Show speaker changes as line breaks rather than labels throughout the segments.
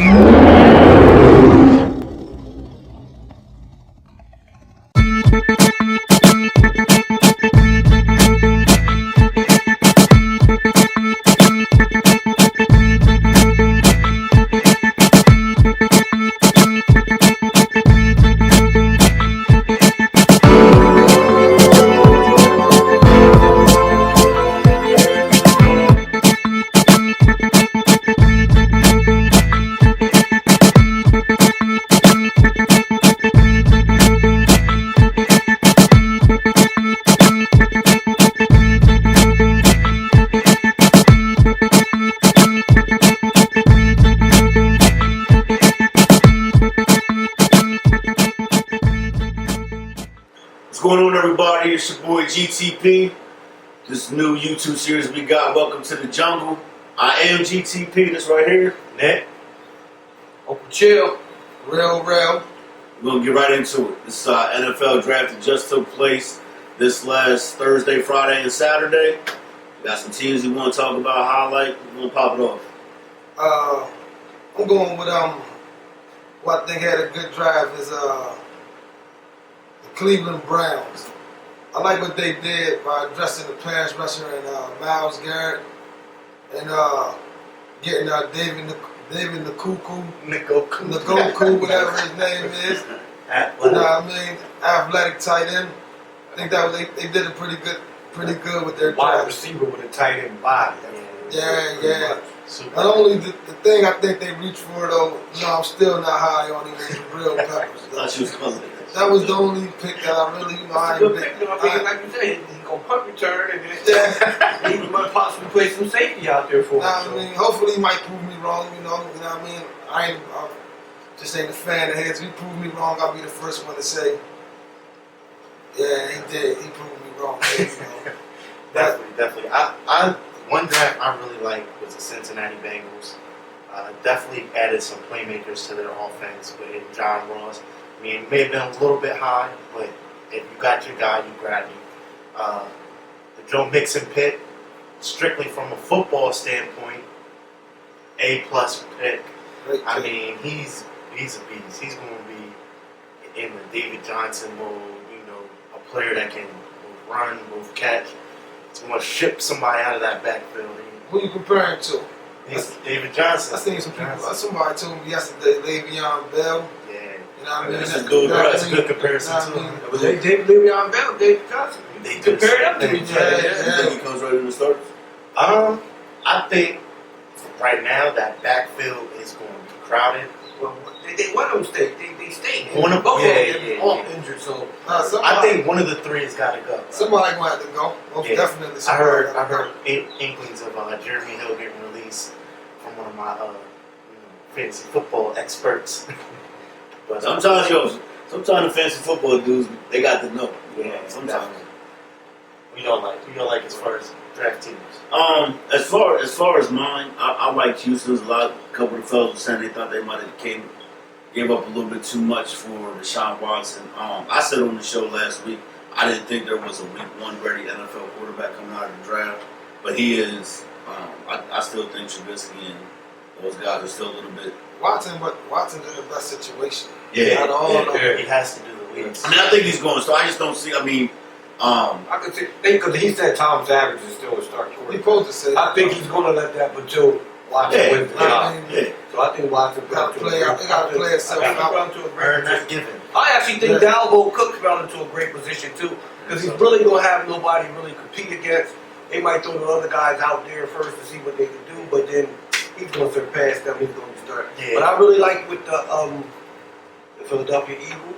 What's going on, everybody? It's your boy GTP. This new YouTube series we got, Welcome to the Jungle. I am GTP, this right here, Nick.
Uncle Chill. Real.
We're going to get right into it. This NFL draft that just took place this last Thursday, Friday, and Saturday. We got some teams we want to talk about, highlight. We're going to pop it off.
I'm going with what I think had a good draft is the Cleveland Browns. I like what they did by addressing the pass rusher and Myles Garrett and getting David Njoku, whatever his name is. You know what I mean? Athletic tight end. I think that they did it pretty good with their
wide
draft.
receiver with a tight end body.
Yeah. Not only the thing I think they reached for though, I'm still not high on him is real peppers.
I thought you was coming.
That was the only pick that I really, I
Good pick, like you said, he's gonna punt return and then he might possibly play some safety out there for him.
I mean, hopefully he might prove me wrong. You know what I mean? I just ain't a fan of his. If he proved me wrong, I'll be the first one to say, yeah, he did. He proved me wrong.
Definitely. I one draft I really liked was the Cincinnati Bengals. Definitely added some playmakers to their offense with John Ross. I mean, it may have been a little bit high, but if you got your guy, you grab him. The Joe Mixon pick, strictly from a football standpoint, A+ pick. I mean, he's a beast. He's going to be in the David Johnson mode. A player that can both run, both catch. He's going to ship somebody out of that backfield.
Who you comparing to?
He's David Johnson.
I seen some people. Somebody told me yesterday, Le'Veon Bell.
Yeah.
You know what I mean?
That's a good comparison too.
Le'Veon Bell, David Johnson.
They
compared up to each other.
You think he comes right in the starters?
I think right now that backfield is going to be crowded.
Well, one of them stayed. They stayed.
One of them,
all injured. So
I think one of the three has got to go.
Somebody going to have to go. Most definitely.
I heard inklings of Jeremy Hill getting released from one of my fantasy football experts. But
sometimes the fantasy football dudes, they got to know.
Yeah, sometimes. We don't like as far as draft teams.
As far as mine, I like Houston's. A couple of the fellas were saying they thought they might have gave up a little bit too much for Deshaun Watson. I said on the show last week, I didn't think there was a week one ready NFL quarterback coming out of the draft, but he is. I still think Trubisky and those guys are still a little bit.
Watson's in the best situation.
Yeah,
he has to do the leads.
I mean, I think he's going. So I just don't see. I mean.
I could think because he said Tom Savage is still a starting quarterback.
He supposed to say.
I think he's going to let that until Watson wins the job.
Yeah.
So I think Watson
got to play itself out.
Earn that given.
I actually think Dalvin Cook fell into a great position too because he's really going to have nobody really compete against. They might throw the other guys out there first to see what they can do, but then he's going to surpass them. He's going to start. Yeah. But I really like with the Philadelphia Eagles.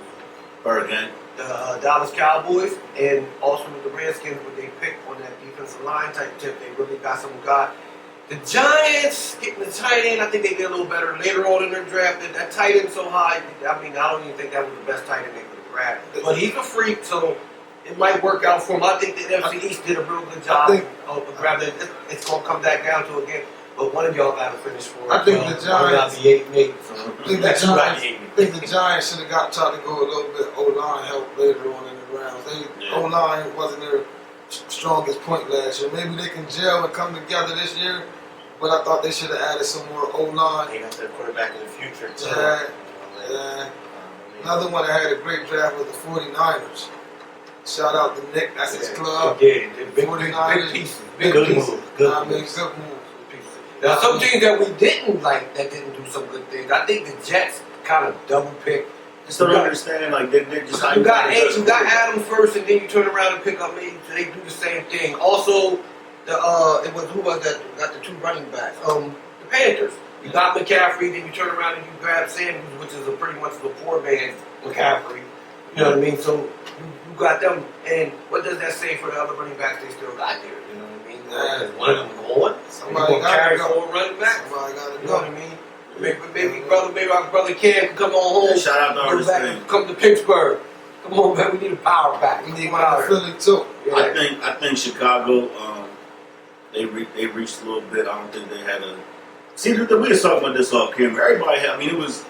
Hurricane.
The Dallas Cowboys, and also with the Redskins, what they picked on that defensive line type tip, they really got some guy. The Giants getting the tight end, I think they did a little better later on in their draft. That tight end so high, I mean, I don't even think that was the best tight end they could have grabbed. But he's a freak, so it might work out for him. I think the NFC East did a real good job of grabbing it. It's going to come back down to again. But one of y'all got to finish for it.
I think the Giants.
I
think the Giants should have tried to go a little bit O-line help later on in the rounds. O-line wasn't their strongest point last year. Maybe they can gel and come together this year, but I thought they should have added some more O-line.
They got their quarterback in the future too.
Yeah,
You know,
yeah. Another one that had a great draft was the 49ers. Shout out to Nick, that's his club.
Yeah, big
49ers.
pieces.
Big
Good
pieces.
move. Good
I mean,
moves.
good move.
Now, some teams that we didn't like, that didn't do some good things. I think the Jets kind of double picked.
Just don't understand, like, they're just how
You got
address
you got
quarterback.
Adams first, and then you turn around and pick up me. So they do the same thing. Also, the it was who was that? Got the 2 running backs. The Panthers. You got McCaffrey, then you turn around and you grab Sanders, which is pretty much the poor man's McCaffrey. You know what I mean? So you got them, and what does that say for the other running backs they still got there? You know what I mean?
Yeah.
One of them going.
Somebody
Gonna
got
carry
to go.
4 running backs.
Somebody got to
You know what
go.
I mean? Maybe our brother Cam can come on home.
Shout out to
Go
Artist
back
Thing.
and come to Pittsburgh. Come on, man. We need a power back.
We need
Come
one
out
in
here.
Philly too.
Yeah.
I think Chicago, they reached a little bit. I don't think they had a. See, we were talking about this off camera. Everybody had. I mean, it was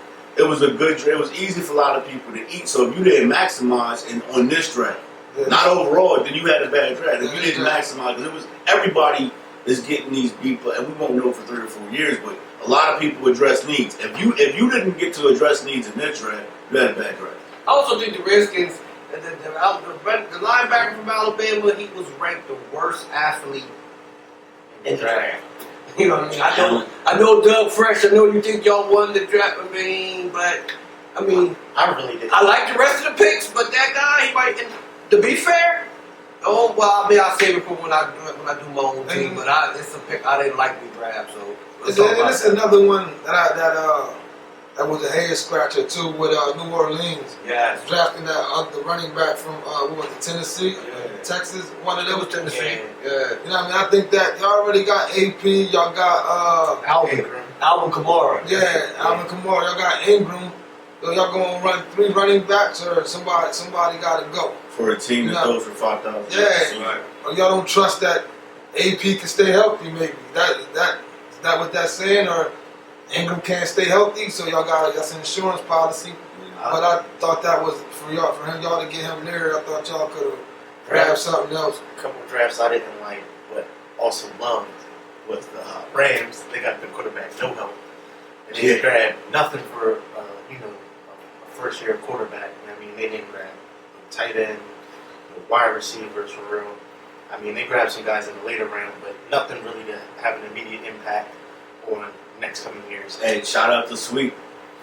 a good. It was easy for a lot of people to eat. So if you didn't maximize on this draft,
Yeah.
not overall, then you had a bad draft. If you didn't maximize, because it was everybody is getting these people, and we won't know for 3 or 4 years, but a lot of people address needs. If you didn't get to address needs in this draft, you had a bad draft.
I also think the Redskins, the linebacker from Alabama, he was ranked the worst athlete in the draft. You know what I mean? I know Doug Fresh, I know you think y'all won the draft, but
I really did.
I like the rest of the picks, but that guy, he might, to be fair, oh, well, I'll save it for when I do my own team, but it's a pick I didn't like the draft, so. let's talk about
This is
that.
another one that was a head scratcher too with New Orleans
Yes.
drafting the running back from what was it, Tennessee,
Yeah.
Texas, one of
It
them.
was Tennessee. Yeah.
You know what I mean? I think that y'all already got AP, y'all got
Alvin Kamara.
Alvin Kamara, y'all got Ingram. So y'all gonna run 3 running backs or somebody gotta go.
For a team that goes for 5,000.
Yeah.
Right.
Or y'all don't trust that AP can stay healthy maybe. Is that what that's saying? Or Ingram can't stay healthy, so that's an insurance policy. But I thought that was for y'all to get him there. I thought y'all could have grabbed something else.
A couple of drafts I didn't like, but also loved was the Rams. They got the quarterback no help, and they grabbed nothing for a first-year quarterback. I mean, they didn't grab a tight end, wide receivers for real. I mean, they grabbed some guys in the later round, but nothing really to have an immediate impact on next coming years.
Hey, shout out to Sweet.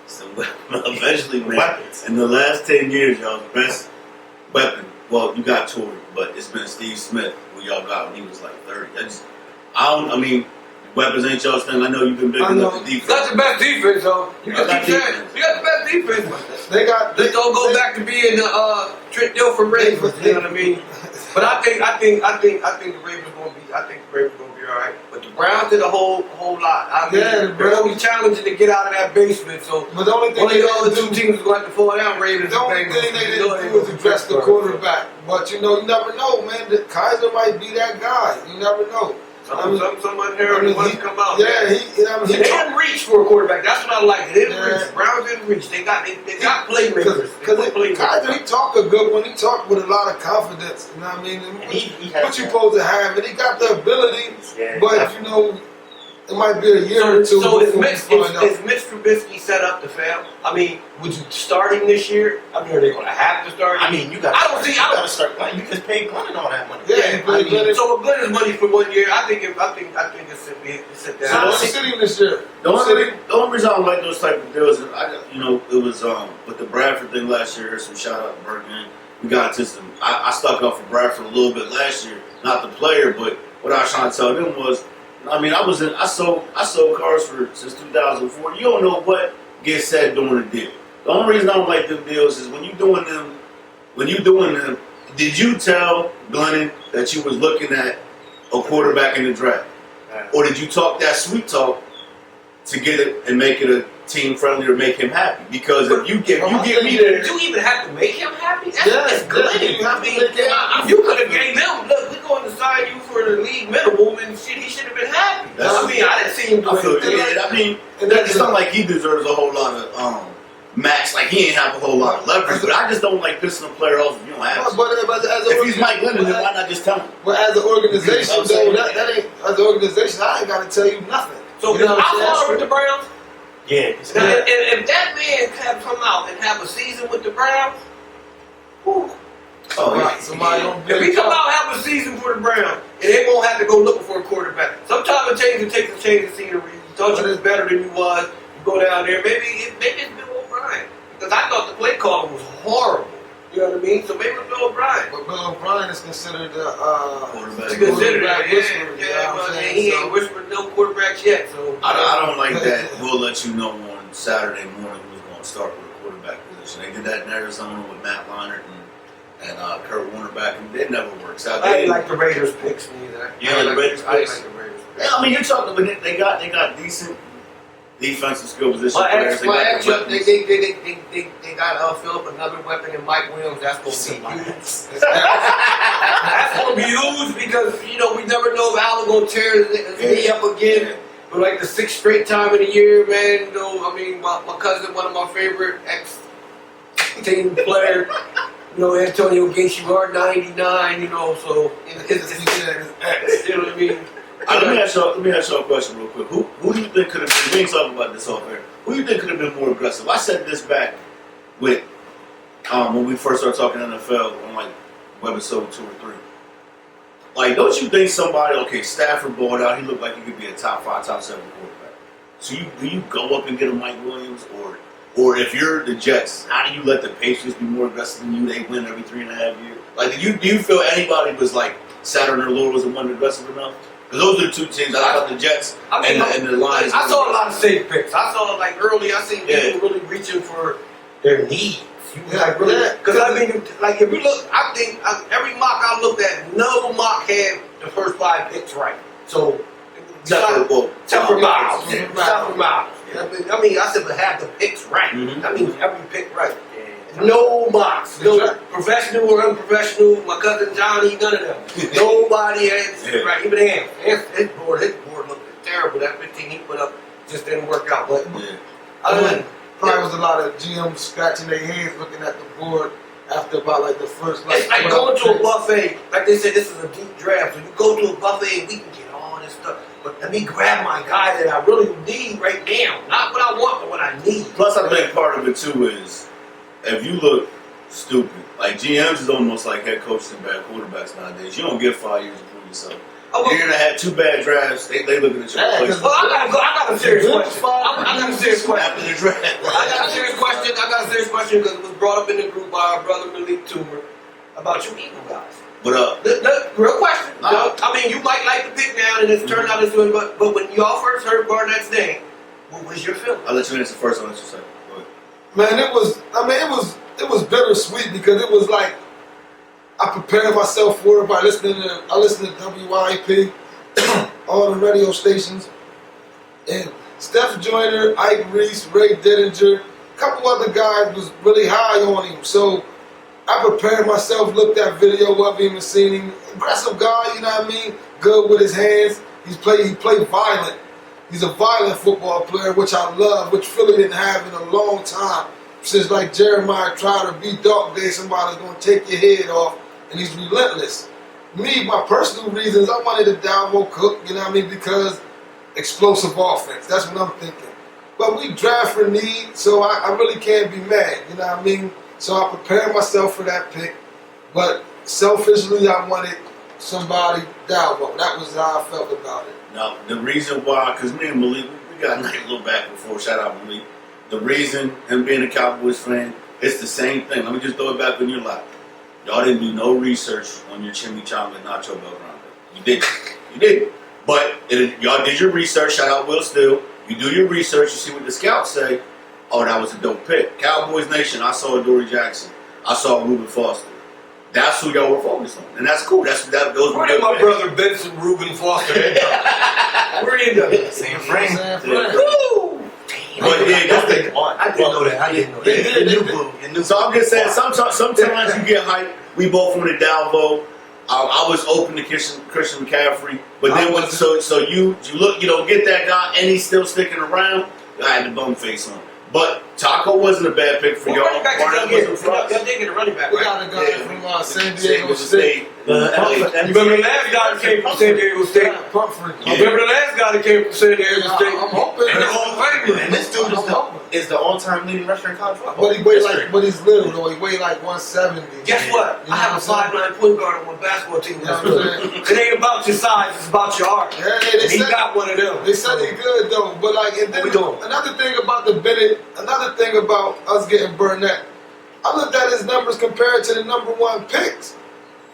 So, eventually, man,
Weapons.
in the last 10 years, y'all's best weapon. Well, you got Torrey, but it's been Steve Smith, who y'all got when he was like 30. Weapons ain't y'all's thing. I know you've been bigging up the defense.
That's the best defense, though. You
That's
got
not
the
defense.
best defense.
They got.
Let's don't go back to being the Trent Dilfer Ravens. You know what I mean? But I think the Ravens gonna be. I think the Ravens gonna be all right. But the Browns did a whole lot. I mean,
Yeah, the
they're gonna be
Browns-
challenging to get out of that basement. So
But the only thing
one of
they
the other
didn't
two
do,
teams is going to have to fall down. Ravens.
the only
and
thing
Bengals.
they
You know
didn't do was address the quarterback. But you never know, man. Kaiser might be that guy. You never know.
Some unheralded ones come out.
Yeah,
They didn't reach for a quarterback. That's what I like. They didn't reach. Browns didn't reach. They got playmakers.
Because Kaiser, he talk a good one. He talk with a lot of confidence. You know what I mean?
And he has
What you supposed to have, and he got the ability.
Yeah,
But
definitely.
it might be a year or two
So
before we
is
find out.
Mitch Trubisky set up to fail? I mean, would you start him this year? I mean, are they going to have to start him?
I mean, you got.
I don't see. I
You got
don't.
to start playing. You just paid Glenn all that money.
Yeah, he played Glenn.
So if Glenn is money for 1 year, I think it's sit
So
down.
what's the city this year?
The only reason I don't like those type of deals is, it was with the Bradford thing last year. Some shout out to Bergen. We got to some. I stuck up for Bradford a little bit last year, not the player, but what I was trying to tell them was, I sold cars since 2004. You don't know what gets said during a deal. The only reason I don't like them deals is when you doing them, did you tell Glennon that you was looking at a quarterback in the draft? Or did you talk that sweet talk to get it and make it a team friendly or make him happy? Because if you get me there,
Did you even have to make him happy? That's
Yeah,
Glennon.
you have
I
to
mean,
make him happy.
you could have gave him. Look, we're going to sign you for the league minimum, and shit, he should have been happy. I mean, I didn't see him do
I feel
anything.
it. I mean,
And
it's not like he deserves a whole lot of max. Like he ain't have a whole lot of leverage. But I just don't like pissing a player off if you don't have to.
But as
If he's Mike Glennon, then why not just tell him?
But as an organization,
I'm saying-
though, that ain't as an organization. I ain't got to tell you nothing.
So
You know what
I
I'm saying?
follow with the Browns.
Yeah.
Now, if that man can come out and have a season with the Browns, whew,
Somebody gonna be
if he come out and have a season for the Browns, and they won't have to go looking for a quarterback. Sometimes it takes a change of scenery. You thought you was better than you was. You go down there, maybe it's Bill O'Brien. Because I thought the play calling was horrible. You know what I mean? So maybe it's Bill O'Brien.
But Bill O'Brien is considered the
Quarterback.
He's considered
quarterback
that,
whisperer, you know
yeah,
what I'm
but
saying?
he
So-
ain't whispered no quarterbacks yet. So
I don't like that. We'll let you know on Saturday morning who's going to start with the quarterback position. They did that in Arizona with Matt Leinart and Kurt Warner back, and it never works out.
I didn't like the Raiders picks neither.
You know the Raiders
I didn't
picks?
like the Raiders picks.
Yeah, I mean, you're talking, but they got decent defensive skill position
My
players.
ex,
They
my
got
ex,
the weapons.
they got Philip another weapon in Mike Williams. That's going to be huge. That's going to be huge because we never know if Allen going to tear his knee up again. But like the 6th straight time of the year, man. I mean, my cousin, one of my favorite ex-team player. Antonio Gates, you are 99. So it's you know what I mean.
Let me ask you a question real quick. Who do you think could have been? We ain't talking about this off air. Who do you think could have been more aggressive? I said this back with when we first started talking NFL on like Webisode 2 or 3. Like, don't you think somebody? Okay, Stafford balled out. He looked like he could be a top 5, top 7 quarterback. So do you go up and get a Mike Williams, or if you're the Jets, how do you let the Patriots be more aggressive than you? They win every 3.5 years. Like, do you feel anybody was like sat on their laurels and wasn't aggressive enough? Because those are the two teams. I thought the Jets and the Lions.
I saw a lot of safe picks. I saw early. I seen people really reaching for their needs. Because I mean, like if you look, I think every mock I looked at, no mock had the first 5 picks right. So
Except for
Miles.
Yeah.
Except for Miles. I mean, I said to have the picks right.
Mhm.
That means every pick right. No mocks, no professional or unprofessional. My cousin Johnny, none of them. Nobody has right. Even his board looked terrible. That 15 he put up just didn't work out. But other than
probably was a lot of GMs scratching their heads looking at the board after about like the first.
It's like going to a buffet. Like they said, this is a deep draft. So you go to a buffet and we can get all this stuff. But let me grab my guy that I really need right now. Not what I want, but what I need.
Plus, I think part of it too is if you look stupid, like GMs is almost like head coaches and bad quarterbacks nowadays. You don't get 5 years to prove yourself. You're gonna have 2 bad drafts. They looking at your replacement.
Well, I got a serious question. I got a serious question.
After the draft.
I got a serious question because it was brought up in the group by our brother Malik Toomer about you Eagle guys.
What up?
The real question. I mean, you might like the pick now, and it's turned out this way, but when y'all first heard Barnett's name, what was your feeling?
I'll let you answer first. I'll let you second. Go ahead.
Man, it was bittersweet because it was like I prepared myself for it by listening to WIP, all the radio stations, and Steph Joyner, Ike Reese, Ray Dittinger, a couple other guys was really high on him. So I prepared myself, looked at video of him and seen him. Aggressive guy, you know what I mean? Good with his hands. He played violent. He's a violent football player, which I love, which Philly didn't have in a long time. Since like Jeremiah tried to beat Dog Day, somebody's going to take your head off, and he's relentless. Me, my personal reasons, I wanted a Dalvin Cook, you know what I mean, because explosive offense. That's what I'm thinking. But we draft for need, so I really can't be mad, you know what I mean? So I prepared myself for that pick, but selfishly I wanted somebody Dalvin. That was how I felt about it.
Now, the reason why, because me and Malik, we got a nice little back and forth. Shout out Malik. The reason, him being a Cowboys fan, it's the same thing. Let me just throw it back in your lap. Y'all didn't do no research on your chimichanga nacho bell grinder. You didn't. You didn't. But y'all did your research. Shout out Will Steele. You do your research. You see what the scouts say. Oh, that was a dope pick. Cowboys Nation, I saw Dory Jackson. I saw Reuben Foster. That's who y'all were focused on. And that's cool. Those were
Where
good
did my
picks.
brother Benson Reuben Foster end up? Where did he end up?
Same frame.
Woo!
But yeah, that's the
I didn't know that. I didn't know that.
You knew.
So I'm just saying, sometimes you get hyped. We both wanted Dalvo. I was open to Christian McCaffrey, but then you look, you don't get that guy, and he's still sticking around. I had the bum face on. But Taco wasn't a bad pick for y'all.
Running back
Barnett wasn't for us.
y'all did get a running back.
We
Right?
got a guy from San Diego State.
You remember the last guy that came from San Diego State?
Pump freak.
Remember the last guy that came from San Diego State?
I'm hoping.
And the Hall of Famer.
And this dude is the all-time leading rusher in college football.
But he weighed like, but he's little though. He weighed like 170.
Guess what?
You know
I have a
what I'm
5'9" point guard on my basketball team.
You know what I'm saying?
It ain't about your size, it's about your heart.
Yeah, they
And he
said,
got one of them.
they said he good though. But like, and then
What we doing?
another thing about the Bennett, another thing about us getting Burnett, I looked at his numbers compared to the #1 picks.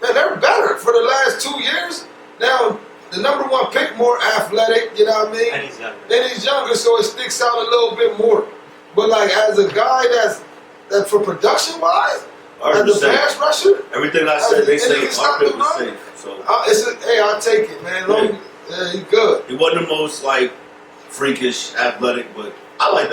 Man, they're better for the last 2 years. Now, the #1 pick more athletic, you know what I mean?
And he's younger.
And he's younger, so it sticks out a little bit more. But like, as a guy that's for production wise, as a pass rusher,
everything I said, they
and he
say
can stop
our
the
pick was
run.
safe. So
hey, I'll take it, man. Yeah, he's good.
he wasn't the most like freakish athletic, but I like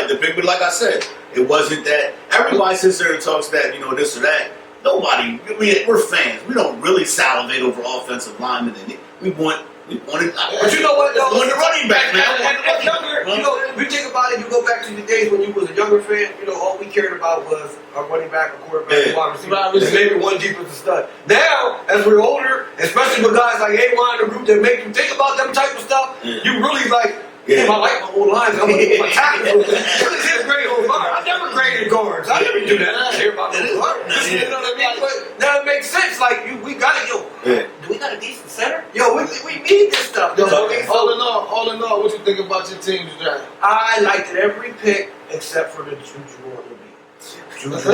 the pick. But like I said, it wasn't that everybody sits there and talks that, you know, this or that. Nobody, we're fans. We don't really salivate over offensive linemen. And we wanted.
But you know what, though?
On the running back, man.
As younger, you know, if you think about it, you go back to the days when you was a younger fan, you know, all we cared about was a running back, a quarterback, a wide receiver, and maybe one defensive stud. Now, as we're older, especially with guys like A-Line, the group that make you think about them type of stuff, you really like, damn, I like my old lines. I'm going to put my tackles. This is great old line. I never graded guards. I never do that. I care about those guards. You know what I mean? But now it makes sense. Like, we got to, do we got a decent center? Yo, we need this stuff.
Yo,
So,
all in all, what you think about your team's draft?
I liked it every pick except for the Juju on the beat.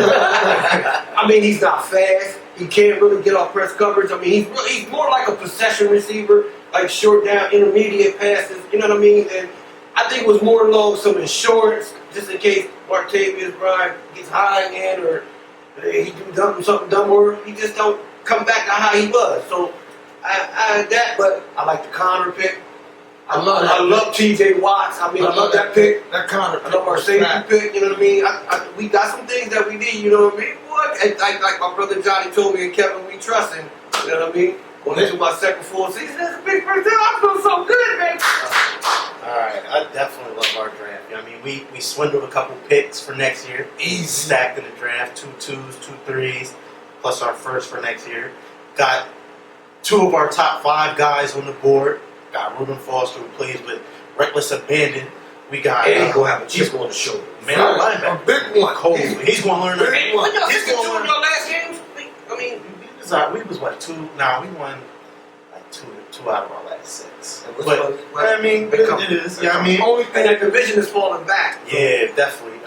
I mean, he's not fast. He can't really get off press coverage. I mean, he's more like a possession receiver, like short down, intermediate passes. You know what I mean? And I think it was more along some insurance, just in case Martavius Bryant gets high again or he do something dumb or he just don't come back to how he was. So I had that, but I like the Connor pick. I love T.J. Watts. I mean, I love that pick.
That Connor pick.
I love our safety pick. You know what I mean? We got some things that we need. You know what I mean? What? And like my brother Johnny told me and Kevin, we trust him. You know what I mean? Going into my second full season, that's a big first time. I feel so good, man.
All right, I definitely love our draft. You know what I mean, we swindled a couple picks for next year.
Easy.
Stacked in the draft, 2 2s, 2 3s, plus our first for next year. Got 2 of our top 5 guys on the board. Got Reuben Foster, who plays with reckless abandon. We got.
And he's gonna have a chip on the shoulder.
Man, our linebacker,
a big one.
Cole. He's gonna learn.
Big one.
He's gonna learn. Our last games. I mean,
we was what 2? Nah, we won like 2 out of our last 6.
but
I mean, it is. Yeah, I mean,
and that division is falling back.
yeah, definitely.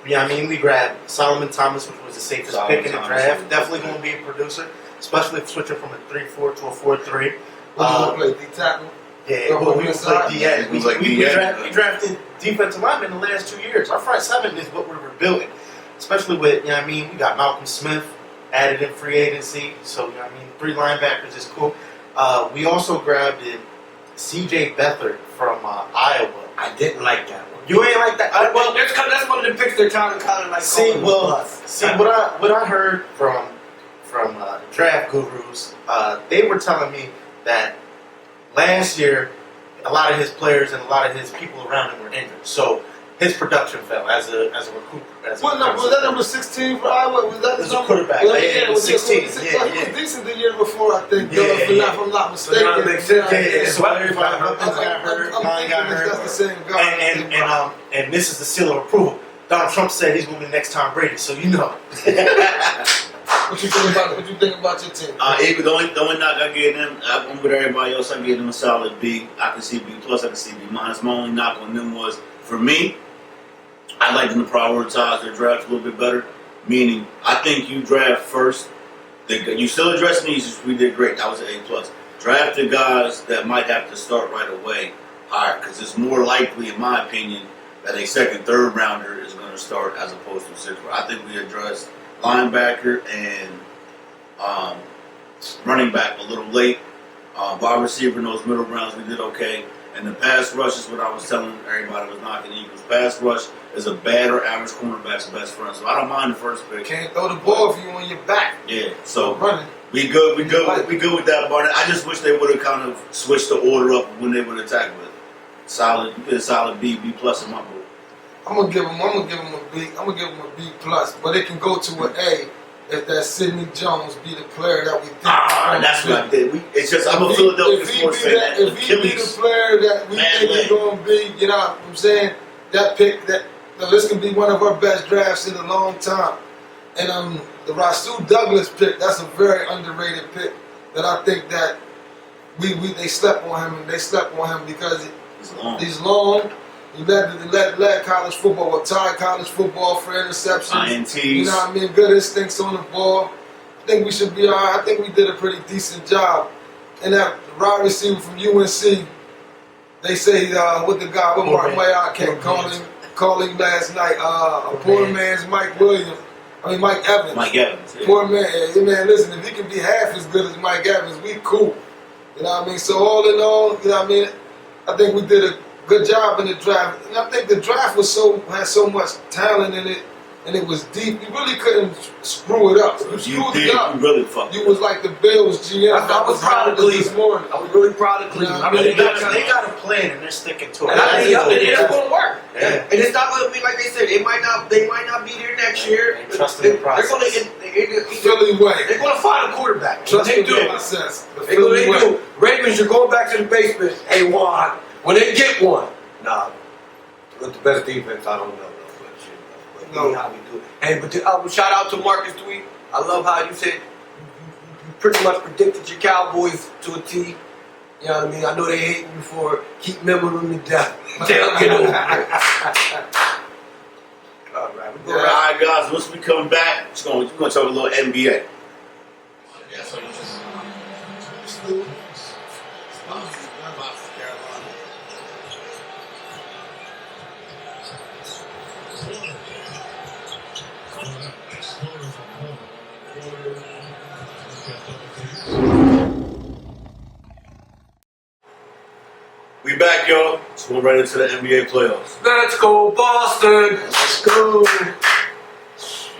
Yeah, I mean, we grabbed Solomon Thomas, which was the safest pick in the draft. Definitely going to be a producer, especially if switching from a 3-4 to a 4-3.
What do you play? D-tackle?
Yeah, we was like D-end. We drafted defensive linemen in the last 2 years. Our front 7 is what we're rebuilding, especially with, you know what I mean, we got Malcolm Smith added in free agency, so, you know what I mean, 3 linebackers is cool. We also grabbed C.J. Beathard from Iowa.
I didn't like that one.
You ain't like that?
Well, that's one of the picks they're kind of like.
What I heard from draft gurus, they were telling me that last year a lot of his players and a lot of his people around him were injured, so his production fell as a recruit.
Was that number 16 for Iowa? Was that
his quarterback? Yeah, it was 16.
He was decent the year before, I think. If I'm not mistaken.
So makes sense.
So everybody got hurt. Mine got hurt.
That's the same guy.
And this is the seal of approval. Donald Trump said he's going to be the next Tom Brady, so you know.
What you think about your team?
Even the only knock I gave them, I'm with everybody else. I gave them a solid B. I can see B plus. I can see B minus. My only knock on them was, for me, I like them to prioritize their draft a little bit better. Meaning, I think you draft first. You still address needs, we did great. That was an A plus. Draft the guys that might have to start right away higher, because it's more likely, in my opinion, that a second, third rounder is going to start as opposed to a sixth. I think we addressed linebacker and running back a little late. Wide receiver in those middle rounds, we did okay. And the pass rush is what I was telling everybody was knocking the Eagles. Pass rush is a bad or average cornerback's best friend. So I don't mind the first pick.
Can't throw the ball if you on your back.
Yeah, so
running.
We good with that, Barnett. I just wish they would have kind of switched the order up when they would attack with solid B plus in my book.
I'm gonna give them a B. I'm gonna give them a B plus, but it can go to an A if that Sidney Jones be the player that we think.
That's what I did. It's just I'm a Philadelphia sports fan.
If he be the player that we think he's going to be, you know what I'm saying? That pick, this can be one of our best drafts in a long time. And the Rasul Douglas pick, that's a very underrated pick. That I think that they slept on him, and they slept on him because he's long. He led college football, tied college football for interceptions.
INTs.
You know what I mean? Good instincts on the ball. I think we should be all right. I think we did a pretty decent job. And that wide receiver from UNC, they say what Martin Mayock kept calling last night, a poor man's Mike Williams. Mike Evans.
Mike Evans. Yeah.
Poor man. Hey, man, listen, if he can be half as good as Mike Evans, we cool. You know what I mean? So all in all, you know what I mean? I think we did a good job in the draft. And I think the draft had so much talent in it, and it was deep. You really couldn't screw it up. You screwed it up.
You really fucked
You was like the Bills GM.
I was proud of Cleveland this morning. I was really proud of Cleveland.
You know,
they got a plan and they're sticking to it.
And I think it's going to work.
Yeah.
And it's not going to be like they said. They might not be there next year.
They trust in the process.
Philly way.
They're going to find a quarterback.
Trust
They
the
do.
process. The
They go,
Philly
they
way.
do. Ravens, you're going back to the basement. Hey, Juan, when they get one. Nah. With the best defense, I don't know. But
No.
how we do it. Hey, but shout out to Marcus Tweet. I love how you said you pretty much predicted your Cowboys to a T. You know what I mean? I know they hate you for keep memorying them to death. They'll get over it. All right, we go
All right, guys. Once we come back, we're going to talk a little NBA.
Yeah, so you just
We back, y'all. So we're right into the NBA playoffs.
Let's go, Boston!
Let's go.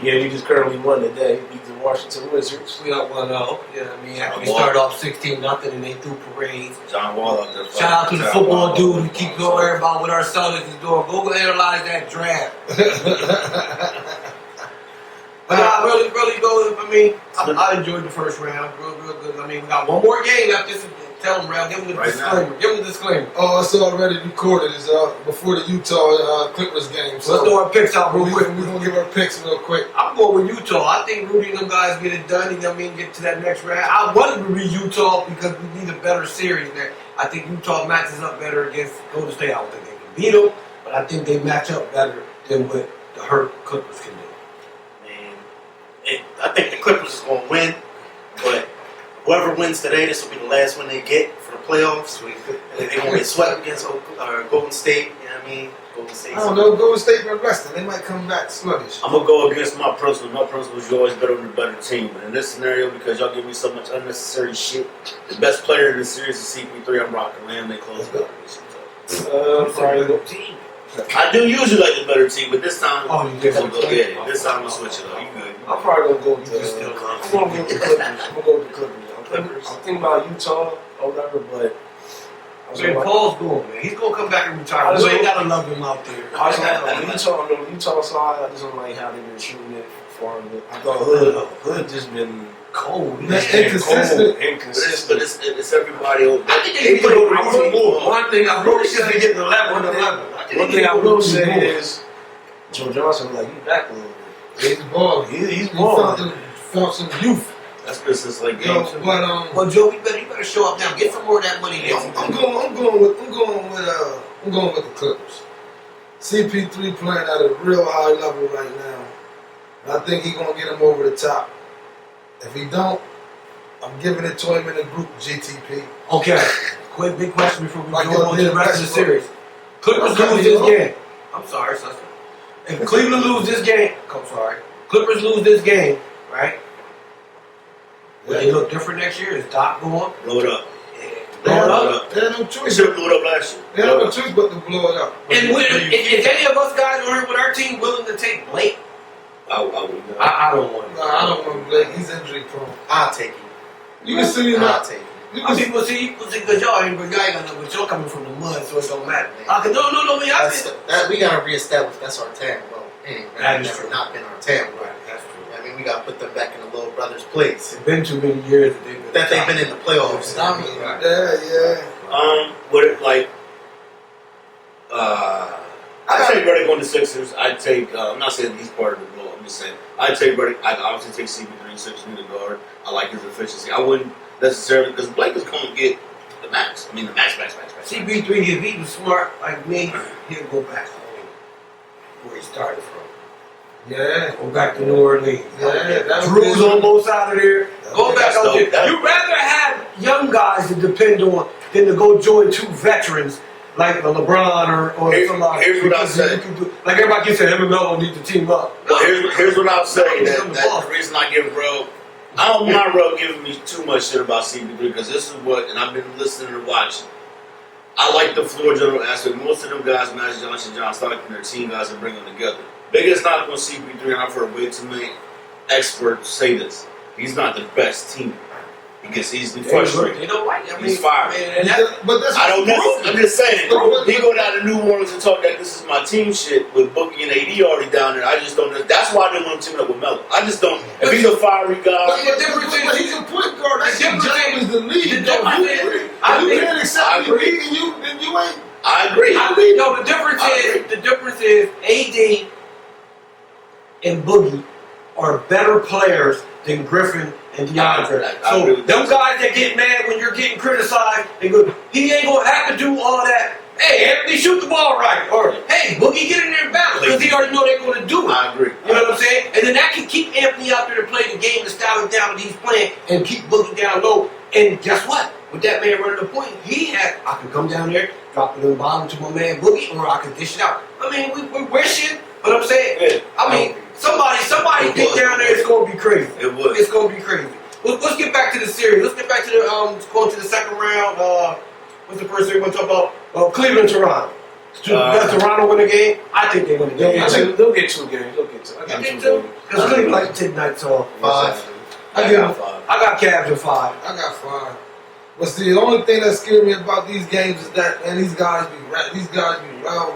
Yeah, we just currently won today. Beat the Washington Wizards.
We got 1-0. You know what I mean? After we
Wall.
started off 16-0 and they threw parades.
John Wall out there.
Shout out to the football dude who keeps going about what our Celtics is doing. Go analyze that draft. But I really go. I mean, I enjoyed the first round. Real good. I mean, we got one more game after this. Tell them, Ralph. Give them the disclaimer. Give them the disclaimer.
Oh, it's already recorded. It's before the Utah Clippers game.
So let's throw our picks out real quick.
We're going to give our picks real quick.
I'm going with Utah. I think Rudy and them guys get it done. You know what I mean? Get to that next round. I wanted to be Utah because we need a better series there. I think Utah matches up better against Golden State. I don't think they can beat them, but I think they match up better than what the hurt Clippers can do.
Man, I think the Clippers is going to win, but whoever wins today, this will be the last one they get for the playoffs. They're going to get swept against Golden State. You know what I mean? Golden State.
I don't know. Golden State been resting. They might come back sluggish.
I'm going to go against my principle. My principle is you always bet on the better team. But in this scenario, because y'all give me so much unnecessary shit, the best player in the series is CP3. I'm rocking with him. They close it out.
Probably the team.
I do usually like the better team, but this time,
You did.
yeah, this time I'm switching up. You good?
I'm probably gonna go with
You still
I'm gonna go with the Clippers. I'm gonna go with the Clippers. I'm thinking about Utah or whatever, but I was
Man,
like,
Paul's going, man. He's going to come back and retire.
I
You
just
ain't
hope-
got to love him out there.
I just on the Utah side, I just don't like how they've been shooting it for him. I thought Hood just been cold.
That's
He's been
inconsistent.
cold, inconsistent.
But it's everybody over.
I think they play more.
One thing I will
Rudy's just
say,
getting 11 on 11.
one thing I will say is, Joe Johnson, like, he's back a little bit.
He's balling.
He's
He
balling.
felt some youth.
That's because it's like
Yo,
games.
but
Well, Joe, you better show up now. Get some more of that money.
I'm going with the Clippers. CP3 playing at a real high level right now. And I think he's gonna get him over the top. If he don't, I'm giving it to him in the group GTP.
Okay. Quick, big question before we
Like
go
y'all
on to
did
the rest of the
last
series. Clippers
Okay,
lose this
yo.
game. I'm sorry, sister. If Cleveland lose this game, Clippers lose this game, right? Will they look different next year? Is Doc going?
Blow it up.
They had
Blow it
no
up. They
choice.
should have blew it up last year.
They had no choice but to blow it up.
And is any of us guys on here with our team willing to take Blake?
I would.
I don't want
Nah, I don't want Blake. He's injury prone.
I'll take you.
You can see him
I'll
out.
take you.
You
I
can
mean,
see,
people see, because y'all ain't got nothing, but y'all coming from the mud, so it don't matter. No, man,
We gotta reestablish that's our town. Well,
That is
never
true.
not been our town.
Right, that's true.
I mean, we got to put them back in the little brother's place.
It's been too many years
That they've been in the playoffs.
Yeah.
Would it like? I take Reddick on the Sixers. I take. I'm not saying he's part of the blow. I'm just saying I take Reddick. I obviously take CP3 6 in the guard. I like his efficiency. I wouldn't necessarily because Blake is going to get the max. I mean the max.
CP3, if he was smart like me, he'll go back home where he started from.
Yeah.
Go back to New Orleans.
Yeah.
Drew's almost out of there. Go back out there.
That's
You'd rather have young guys to depend on than to go join two veterans like a LeBron or somebody.
Here's what I'll say.
Like everybody keeps saying, him and Melo need to team up.
Well, here's what I'll say. That the reason I give Ro, I don't mind Ro giving me too much shit about CP3 because this is what, and I've been listening and watching. I like the floor general aspect. Most of them guys, Magic Johnson, John Stockton, their team guys, and bring them together. Biggest knock on CP3, and I've heard way too many experts say this. He's not the best teammate. He gets easily frustrated.
You know what? I mean,
He's fired.
But that's
I don't know. I'm just saying.
But-
He go down to New Orleans and talk that this is my team shit with Boogie and AD already down there. I just don't know. That's why I didn't want him teaming up with Melo. I just don't. If he's a fiery guy,
But he's a point guard. That's your job is the lead.
The
Though.
difference
You can't accept the lead and you ain't.
I agree.
No, the difference is AD and Boogie are better players than Griffin and DeAndre.
I
So
agree with
them
that.
guys that get mad when you're getting criticized, they go, he ain't gonna have to do all that. Hey, Anthony, shoot the ball right. Or, hey, Boogie, get in there and bounce. Because he already know they're gonna do it.
I agree.
You know what I'm saying? And then that can keep Anthony out there to play the game, the style of down that he's playing, and keep Boogie down low. And guess what? With that man running the point, I can come down there, drop it in the bottom to my man Boogie, or I can dish it out. I mean, we're wishing, but I'm saying,
Yeah.
I mean, somebody get down there, it's going to be crazy.
It would.
It's going to be crazy. Let's get back to the series. Let's get back to the going to the second round. What's the first series we're going to talk about? Cleveland, Toronto. Does Toronto win the game? I think they win the game.
They'll get 2 games. They'll get 2. I got 2 games.
Because Cleveland like to take nights off.
5.
I got 5.
I got Cavs at 5.
I got 5. But see, the only thing that scared me about these games is that, man, these guys be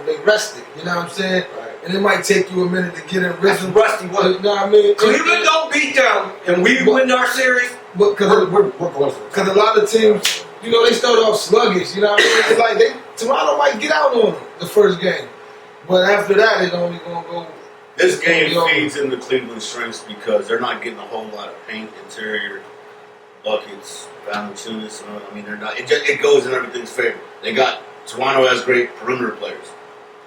they rested. You know what I'm saying?
Right.
And it might take you a minute to get in
That's
rhythm.
rusty
You
one.
know what I mean?
Cleveland don't beat them, and we win our series.
But
We're going for it.
because a lot of teams, you know, they start off sluggish. You know what I mean? It's like Toronto might get out on them the first game, but after that, it's only gonna go.
This game feeds into Cleveland's strengths because they're not getting a whole lot of paint, interior, buckets, Valanciunas. I mean, they're not. It goes in everything's favor. Toronto has great perimeter players.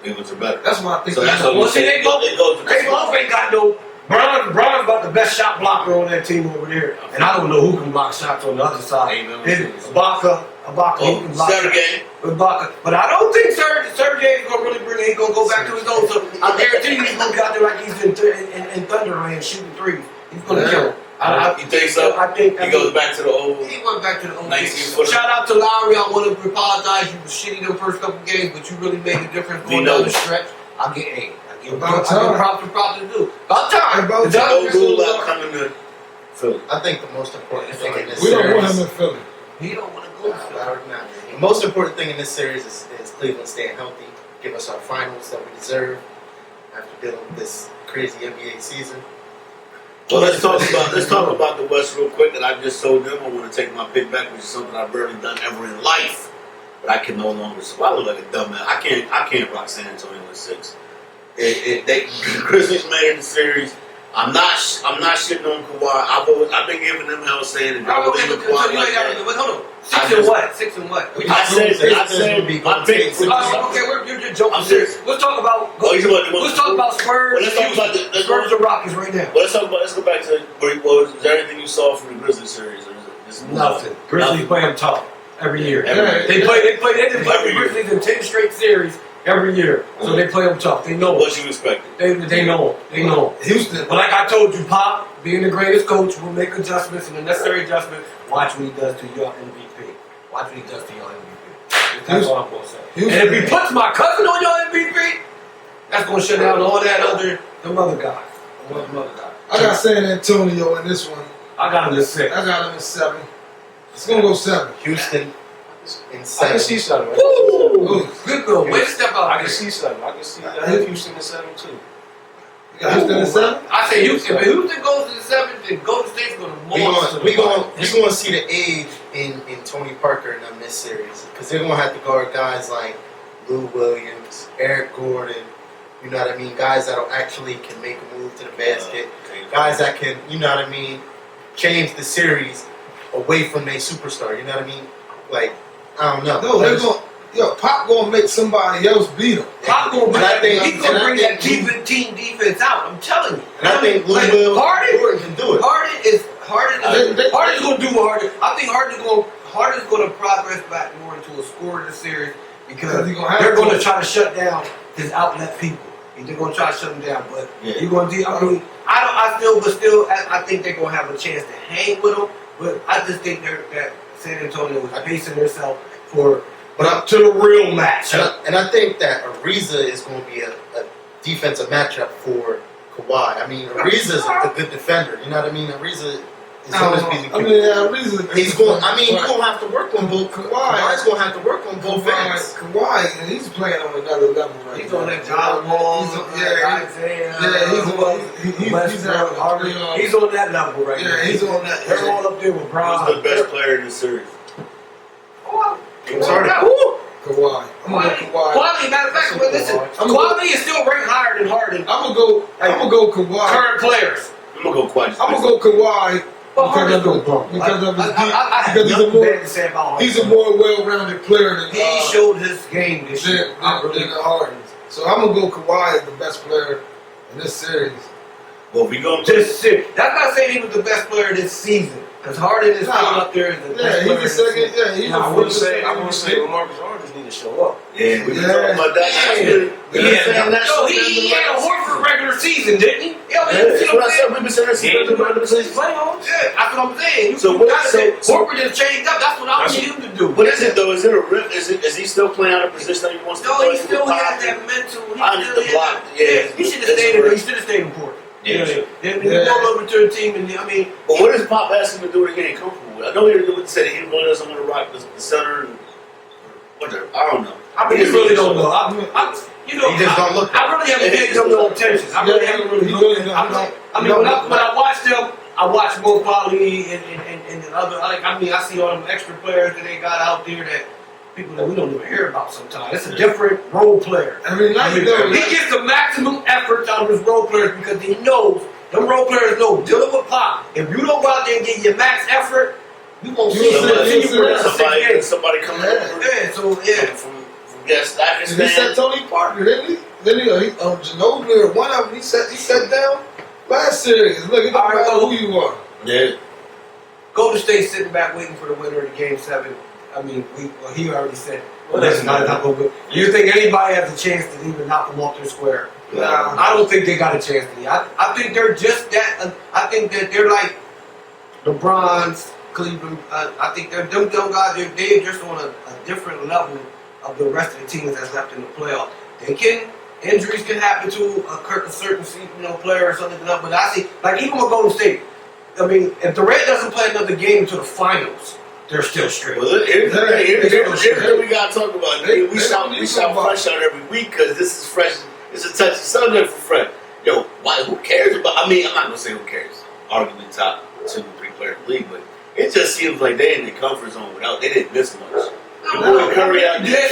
Cleveland's are better.
That's why I think.
So that's what
Well, see, they both
goes.
ain't got no. Bron's about the best shot blocker on that team over there, and I don't know who can block shots on the other side.
Amen.
Then Ibaka, he can block shots.
Sergey.
Ibaka, but I don't think Sergey is gonna really bring. Ain't gonna go back to his old. So I guarantee you, he's gonna be out there like he's in Thunderland shooting threes. He's gonna kill him.
You think so?
I think
He goes back to the old.
He went back to the old
19-footer.
Shout out to Lowry. I want to apologize. You were shitty the first couple games, but you really made a difference going down the stretch. I get
About time.
props to do. About time.
About
The
time.
Dodgers-
No rule out coming to Philly.
I think the most important thing in this
We don't want
series.
him in Philly.
He don't want to go.
The most important thing in this series is Cleveland staying healthy, give us our finals that we deserve after dealing with this crazy NBA season.
Well, let's talk about the West real quick. And I just told them I want to take my pick back, which is something I've rarely done ever in life. But I can no longer. So I look like a dumb man. I can't rock San Antonio in 6. Grizzlies made the series. I'm not shitting on Kawhi. I've been giving them hell saying that I believe in Kawhi like that.
Hold on. 6 and what?
I said my pick.
Okay, you're just joking.
I'm serious.
Let's talk about.
Oh,
Let's talk about Spurs.
Well, let's talk about the
Spurs or Rockets right now.
Well, let's go back to. Is there anything you saw from the Grizzlies series? Or is it
Nothing. Grizzlies play them tough every year.
Every year.
They play the
Every year.
Grizzlies in 10 straight series every year. So they play them tough. They know it.
What you expected?
They know it. They know it.
Houston.
But like I told you, Pop, being the greatest coach, will make adjustments and the necessary adjustments. Watch what he does to your MVP. Watch what he does to your MVP. That's all I'm going to say.
Houston.
And if he puts my cousin on your MVP, that's going to shut down all that them other guys.
I got San Antonio in this one.
I got him at 6.
I got him in 7. It's gonna go 7.
Houston in
I
7.
can see 7.
Woo! Good girl. Way to step out.
I can see 7. I can see Houston in 7 too.
You got Houston in 7?
I say Houston. If Houston goes to the 7th, then Golden State's going to monster.
We gonna see the age in Tony Parker in them this series because they're gonna have to guard guys like Lou Williams, Eric Gordon. You know what I mean? Guys that actually can make a move to the basket. Guys that can, you know what I mean, change the series away from their superstar. You know what I mean? Like, I don't know.
No, they're going. Yo, Pop gonna make somebody else beat him.
Pop gonna bring, he's gonna bring that team defense out. I'm telling you.
And I think Lou Williams can do it.
Harden's gonna do what Harden. I think Harden's gonna progress back more into a scorer in the series because they're gonna try to shut down his outlet people. They're gonna try to shut him down, but you're gonna do. I mean, I think they're gonna have a chance to hang with him. But I just think that San Antonio is pacing themselves for. But up to the real match.
And I think that Ariza is going to be a defensive matchup for Kawhi. I mean, Ariza is a good defender. You know what I mean? Ariza is always being.
Ariza.
He's going. I mean, you're going to have to work on both. Kawhi's going to have to work on both ends.
Kawhi, he's playing on another level right now.
He's on that John Wall. He's on that level right now.
Yeah, he's on that.
They're all up there with Bron.
Who's the best player in the series?
Kawhi. I'm gonna go Kawhi.
Quality, matter of fact, listen, quality is still ranked higher than Harden.
I'm gonna go Kawhi.
Current players.
I'm gonna go Kawhi.
I'm gonna go Kawhi because he's a more well-rounded player than
he showed his game this year.
than Harden. So I'm gonna go Kawhi as the best player in this series.
Well, we go
this series. That's not saying he was the best player this season. Because Harden is still up there as the best player.
He's the second. Yeah, he's
I wouldn't say LaMarcus Aldridge need to show up.
Yeah, we talking about that.
Yo, he had a Horford regular season, didn't he?
That's what I said. We've been saying this
since the regular season. Yeah, that's what I'm saying. Horford just changed up. That's what I need him to do.
What is it though? Is it a rip? Is he still playing out of position that he wants to play?
No, he still has that mental.
The block. Yeah,
he should have stayed in. He should have stayed in Portland. Then you go over to the team, and I mean.
But what does Pop ask him to do to get comfortable with? I know he said he really doesn't want to rock the center and whatever. I don't know.
I mean, you really don't know.
He just don't look.
I really haven't paid them no attention. I really haven't really looked at them. I mean, when I watch them, I watch both quality and the other. I mean, I see all them extra players that they got out there that people that we don't even hear about sometimes. It's a different role player.
He
gets the maximum effort out of his role players because he knows, them role players know, dealing with Pop, if you don't go out there and get your max effort, you won't see
somebody coming over.
Yeah, so
From Pakistan.
He said Tony Parker, didn't he? Then Ginobili or one of them, he sat down last series. Look, it don't matter who you are.
Yeah.
Golden State sitting back waiting for the winner of Game 7. I mean, he already said, listen, you think anybody has a chance to even knock them off their square? I don't think they got a chance to. I think they're just that. I think that they're like LeBron's, Cleveland. I think they're them guys. They're just on a different level of the rest of the teams that's left in the playoff. Injuries can happen to a certain player or something. But I see, like even with Golden State, I mean, if Durant doesn't play another game until the finals, they're still straight.
Well, here's what we gotta talk about. We shout fresh out every week because this is fresh. It's a touchy subject for Fred. Yo, who cares about? I mean, I'm not gonna say who cares. Arguably top 2 or 3 player in the league, but it just seems like they in the comfort zone without. They didn't miss much. Curry out there.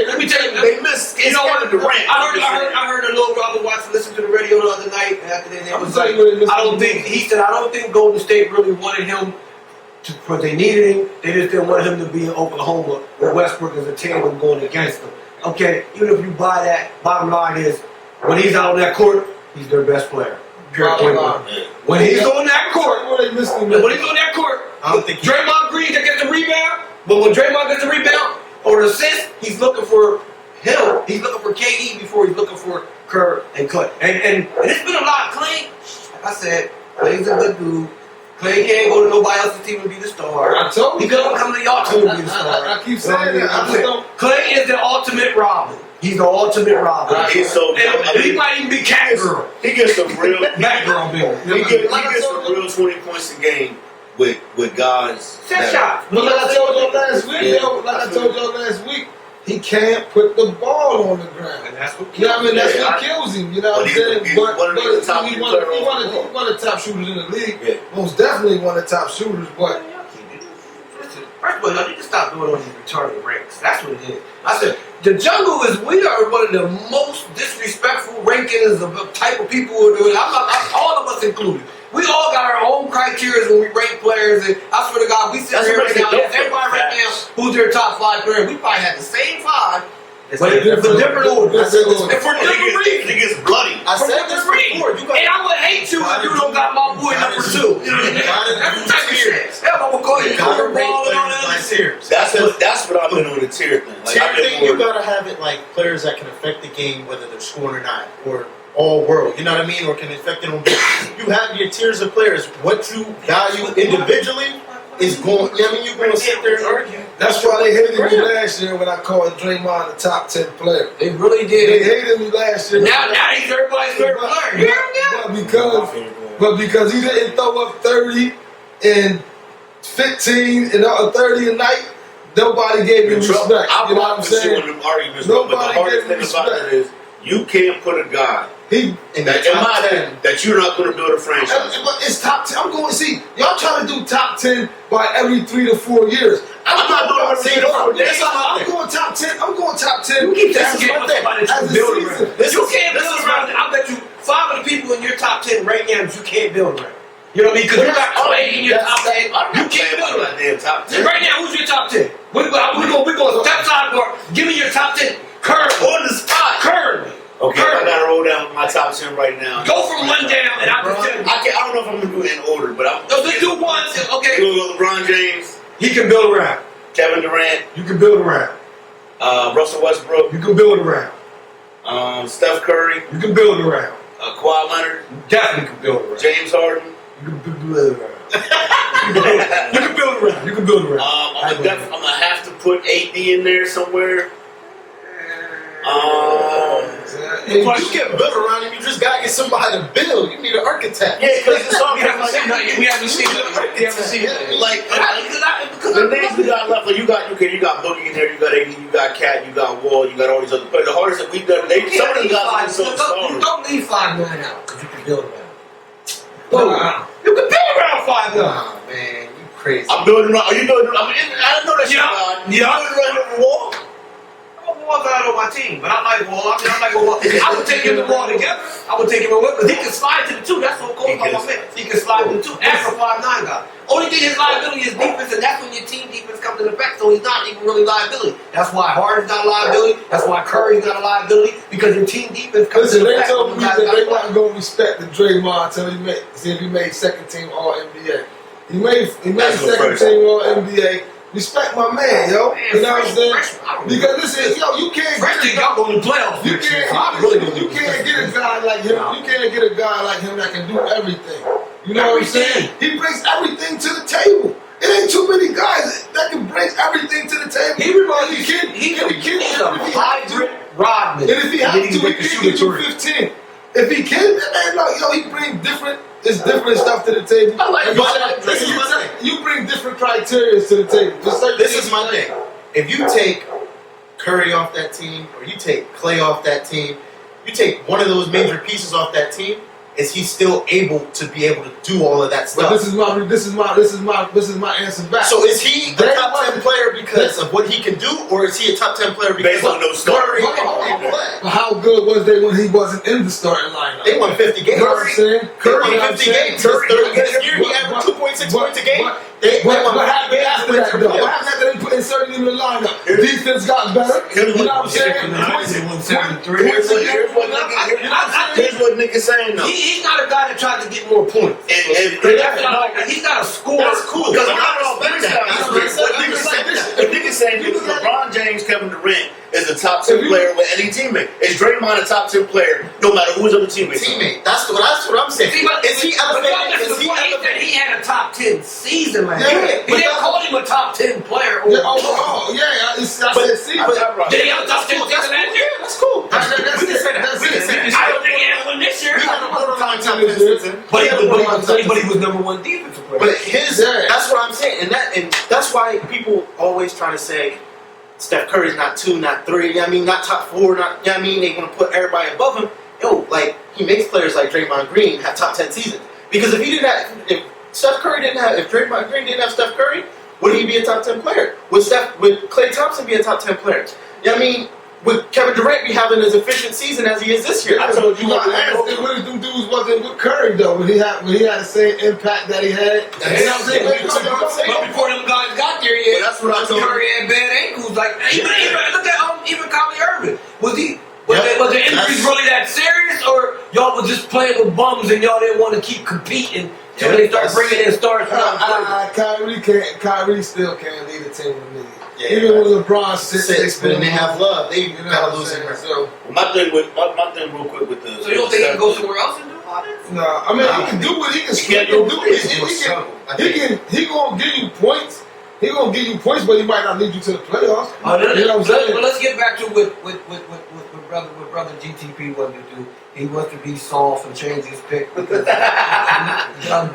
Let me tell you,
they missed.
You know what?
Durant.
I heard a little brother listen to the radio the other night after they was like, I don't think Golden State really wanted him. But they needed him. They just didn't want him to be in Oklahoma where Westbrook is a tandem going against them. Okay, even if you buy that, bottom line is when he's out on that court, he's their best player. When he's on that court, I don't think Draymond Green that gets the rebound. But when Draymond gets the rebound or the assist, he's looking for him. He's looking for KD before he's looking for Kerr and Clay. And it's been a lot. Clay, like I said, Clay's a good dude. Clay can't go to nobody else's team and be the star.
I told you.
He couldn't come to y'all team and be the star.
I keep saying that.
Clay is the ultimate Robin. He's the ultimate Robin. He might even be Catgirl.
He gets some real
Batgirl bill.
He gets some real 20 points a game with guys.
Set shots.
Like I told y'all last week, he can't put the ball on the ground.
And that's what
You know what I mean? That's
Yeah,
what kills him. You know what I'm
But
saying?
he's one of the top
he
player
one
overall.
of the top shooters in the league.
Yeah.
Most definitely one of the top shooters. But
Listen, first of all, y'all need to stop doing all these retarded ranks. That's what it is. I said, the jungle we are one of the most disrespectful rankings of the type of people who are doing it. All of us included. We all got our own criteria when we rank players, and I swear to God, we sit
That's
here
what
right
makes
now,
it
and everybody right now, who's their top 5 player, we probably had the same 5, but
But
it's a different order.
I said this
And for different reasons.
It gets bloody.
I said this before. You got
And I would hate you if you don't got my boy number 2. You know what I mean? That's the type of shit. Yeah, I'm gonna call you
gotta rate
Powerball and all
players
that
by
shit.
tiers.
That's what I've been on the tier thing. Like,
Tier
I've been
thing, you
more-
gotta have it like players that can affect the game, whether they're scoring or not, or all world. You know what I mean? Or can affect it on. You have your tiers of players. What you value individually is going. You know what I mean? You're going to sit there and argue.
that's why they hated me last year when I called Draymond the top 10 player.
They really
They
did.
hated me last year.
Now he's everybody's favorite player. You hear me?
But because he didn't throw up 30 and 15 and 30 a night, nobody gave him respect.
I'm
You know what
not
I'm
pursuing
saying?
them arguments, but the
Nobody
hardest
gave him
thing about
respect.
it is you can't put a guy
He
In
that,
the
in my
top
opinion,
10.
that you're not going to build a franchise.
But it's top 10. I'm going to see. Y'all trying to do top 10 by every 3 to 4 years.
I'm not doing it every 3 to 4 years.
I'm going top 10. I'm going top 10.
You keep
This
saying
is my thing.
somebody
As
that
a
you build
season.
around. You can't build around it. I bet you 5 of the people in your top 10 right now that you can't build around. You know what I mean? Because you got Clay in your top 10. You can't build around.
Damn top 10.
Right now, who's your top 10? We're going step sidebar. Give me your top 10 currently.
On the spot.
Currently.
Okay, I got to roll down my top 10 right now.
Go from 1 down, and I'll just tell you.
I don't know if I'm going to do it in order, but I'm
No, let's do 1. Okay.
We'll go LeBron James,
He can build around.
Kevin Durant,
You can build around.
Russell Westbrook,
You can build around.
Steph Curry,
You can build around.
Kawhi Leonard,
You definitely can build around.
James Harden.
You can build around. You can build around. You can build around.
I'm gonna have to put AD in there somewhere.
You can build around him. You just gotta get somebody to build. You need an architect.
Yeah, because it's all
We haven't seen nothing. We haven't seen nothing. We haven't seen nothing.
like the names we got left. Like you got Boogie in there. You got AD. You got Cat. You got Wall. You got all these other players. The hardest that we've done. Some of them guys are so strong.
Don't leave 5 million out because you can build around. You can build around 5 million.
Nah, man, you crazy.
I'm building around. Are you building? I know that shit.
Yeah.
I'm building around the wall.
Wall's not on my team, but I like Wall. I would take him and Wall together. I would take him and Wall because he can slide to the 2. That's what cool about my man. He can slide to the 2 after 5'9" guy. Only thing his liability is defense, and that's when your team defense comes into effect. So he's not even really liability. That's why Harden's not a liability. That's why Curry's not a liability because your team defense comes
Listen,
into
they
effect.
told me that they weren't going to respect the Draymond until he made second team All NBA. He made second team All NBA. Respect my man, yo.
Man,
you know what I'm saying?
fresh-
Because listen, yo, you can't
First thing y'all going to playoffs.
You can't get a guy like him.
No.
You can't get a guy like him that can do everything. You know what I'm saying?
Everything.
He brings everything to the table. It ain't too many guys that can bring everything to the table.
He reminds me,
he's
he's a hybrid Rodman.
And if he has
then
to,
he's
he
making
can
shooting
do
three.
15. If he can, man, like, yo, he bring different stuff to the table.
I like
And
it. This is my thing.
you bring different criteria to the table. Just like
This is my thing. If you take Curry off that team, or you take Clay off that team, you take one of those major pieces off that team, is he still able to be able to do all of that
But
stuff?
this is my answer back.
So is he a
They
top
want-
10 player because of what he can do, or is he a top 10 player because
Based on those stars.
Curry and
Hold on.
Clay?
But how good was they when he wasn't in the starting lineup?
They won 50 games.
You know what I'm saying?
Curry
You know what
won
I'm
50
saying?
games. His third this year, he
But-
averaged 2.6 points a game.
But
They won
what
50
happened
games
after
with
that,
their
though? What
playoffs.
happened after they put inserted him in the lineup? Defense got better. You know what I'm saying?
Here's what niggas saying though.
He's not a guy that tried to get more points.
And
He's not a scorer.
That's cool.
Because
I'm
I'm not all
respecting
better
that.
than what niggas saying is LeBron James, Kevin Durant is a top 10 player with any teammate. Is Draymond a top 10 player no matter who's on the teammate?
Teammate. That's what I'm saying. Is he elevated? Is he elevated?
He had a top 10 season last
Yeah,
year. He
but
didn't call him a top 10 player.
Yeah, overall, yeah, I said, see, but
Did he have a top 10 season last year?
That's cool.
that's
We can say that.
that's
We can say
it.
that.
I don't think he had one this year.
We got a borderline top 10 season.
But he was number 1 defensive player.
But his,
Yeah.
that's what I'm saying, and that's why people always try to say Steph Curry's not 2, not 3. You know what I mean, not top 4. Not you know what I mean. They want to put everybody above him. Yo, like he makes players like Draymond Green have top 10 seasons. Because if he didn't have, if Draymond Green didn't have Steph Curry, would he be a top 10 player? Would Klay Thompson be a top 10 player? You know what I mean? Would Kevin Durant be having as efficient season as he is this year? I told you
what if them dudes wasn't with Curry though? Would he have the same impact that he had? You know what I'm saying?
But before them guys got there, yeah,
that's what I told
Curry had bad ankles. Like even look at even Kyrie Irving. Was the injuries really that serious, or y'all was just playing with bums and y'all didn't want to keep competing till they start bringing in stars?
Kyrie still can't lead a team with me.
Yeah,
even when LeBron sits,
but they have love. They gotta lose him.
So
my thing real quick with the.
So you don't think he can go somewhere else and do all this?
no, I mean he can do what he can. He gonna give you points. He gonna give you points, but he might not lead you to the playoffs. You know what I'm saying?
But let's get back to what brother GTP wanted to do. He wants to be soft and change his pick because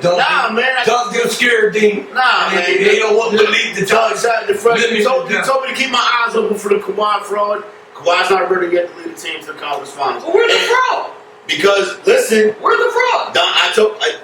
Doug gets scared, Dean.
Nah, man.
They don't want to lead the judge.
You told me to keep my eyes open for the Kawhi fraud. Kawhi's not ready yet to lead the team to the conference finals.
Well, where's the fraud?
Because listen,
Where's the fraud?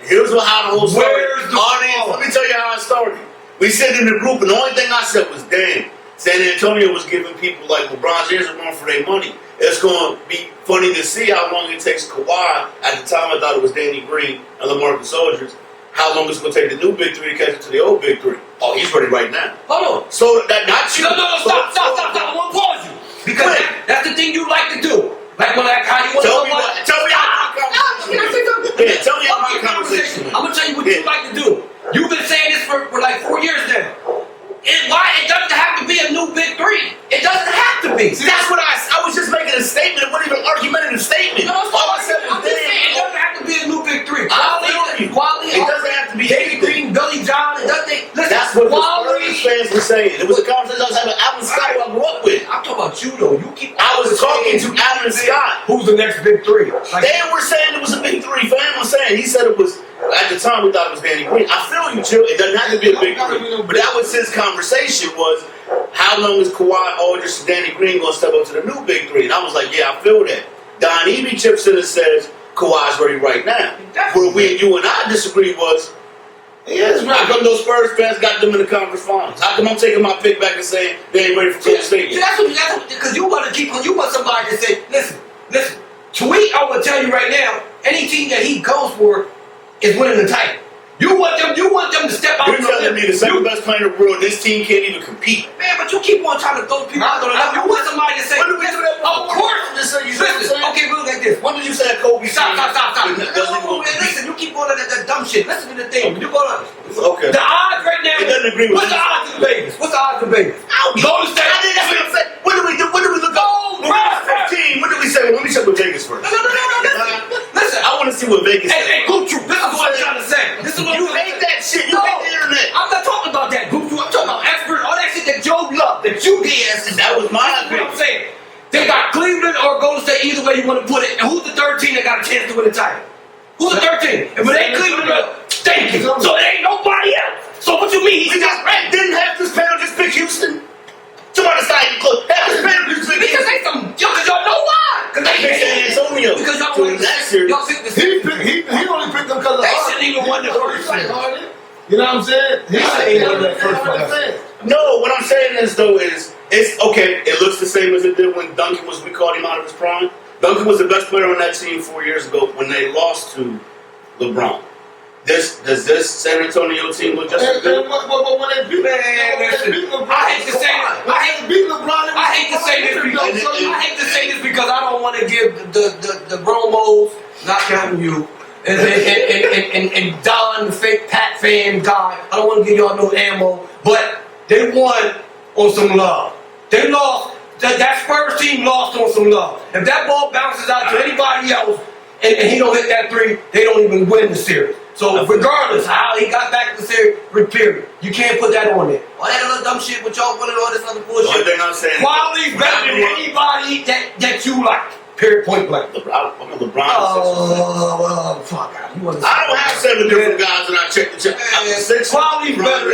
Here's how the whole story.
Where's the fraud?
Let me tell you how it started. We said in the group, and the only thing I said was, damn, San Antonio was giving people like LeBron James a run for their money. It's going to be funny to see how long it takes Kawhi. At the time, I thought it was Danny Green and LaMarcus Aldridge. How long it's going to take the new big three to catch up to the old big three? Oh, he's ready right now.
Hold on.
So that not you.
No, stop. I want to pause you. Because that's the thing you like to do. Like when how you want to
Tell me how my conversation.
Can I say something?
Yeah, tell me how my conversation.
I'm going to tell you what you like to do. You've been saying this for like 4 years now. Why it doesn't have to be a new big three? It doesn't have to be.
See, that's what I was just making a statement. It wasn't even an argumentative statement.
No,
all I said was,
I'm just saying, it doesn't have to be a new big three.
Quality. It doesn't have to be
David Green, Billy John. It doesn't. Listen,
that's what
quality.
the fans were saying. It was a conversation I was having. Alan Scott, who I grew up with.
I'm talking about you though. You keep.
I was talking to Alan Scott.
Who's the next big three? Like,
they were saying it was a big three. Fam was saying he said it was. At the time, we thought it was Danny Green. I feel you, Chill. It doesn't have to be a big three. But that was his conversation was, how long is Kawhi Aldridge and Danny Green going to step up to the new big three? And I was like, yeah, I feel that. Don Eby chips in and says, Kawhi's ready right now. Where you and I disagree was, how come those Spurs fans got them in the conference finals? How come I'm taking my pick back and saying they ain't ready for Golden State yet?
That's because you want somebody to say, listen. Tweet, I will tell you right now, any team that he goes for is winning the title. You want them to step out.
You're telling me the second best player in the world, this team can't even compete.
Man, but you keep on trying to throw people out on the left. You want somebody to say,
when did we do that?
Of course.
Listen,
okay, look at this.
When did you say that Kobe?
Stop. No, man, listen, you keep on that dumb shit. Listen to the thing. You go to
okay.
The odds right now.
It doesn't agree with
What's the odds in Vegas? Golden State.
That's what I'm saying. When did we look up? 15. When did we say? Let me check with Vegas first.
No. Listen,
I want to see what Vegas.
Hey, Gucci, this is what I'm trying to say. This is what
you hate that shit. You hate the internet.
I'm not talking about that, Gucci. I'm talking about experts, all that shit that Joe loved, that you did.
That was my
opinion. I'm saying. They got Cleveland or Golden State, either way you want to put it. And who's the third team that got a chance to win the title? Who's the third team? If it ain't Cleveland, thank you. So it ain't nobody else. So what you mean?
Didn't have this panel just pick Houston? Somebody decided to close. Have this panel just pick
Because they some, because y'all know why. Because they
picked San Antonio.
Because y'all
won that series.
Y'all picked the
he only picked them because of
they shouldn't even won the first series.
You know what I'm saying? He ain't won that first one.
No, what I'm saying is though is it's okay. It looks the same as it did when Duncan we called him out of his prime. Duncan was the best player on that team 4 years ago when they lost to LeBron. Does this San Antonio team look just as good?
But when they beat LeBron,
I hate to say this. I hate to say this because I don't want to give the Romos, not counting you, and Don, the fake Pat fan guy. I don't want to give y'all no ammo, but they won on some love. They lost. That Spurs team lost on some love. If that ball bounces out to anybody else and he don't hit that three, they don't even win the series. So regardless how he got back to the series, period. You can't put that on there. All that other dumb shit with y'all winning all this other bullshit. Quality's better than anybody that you like. Period, point blank.
I'm a LeBron.
Fuck.
I don't have 7 different guys and I check the check.
Quality's better,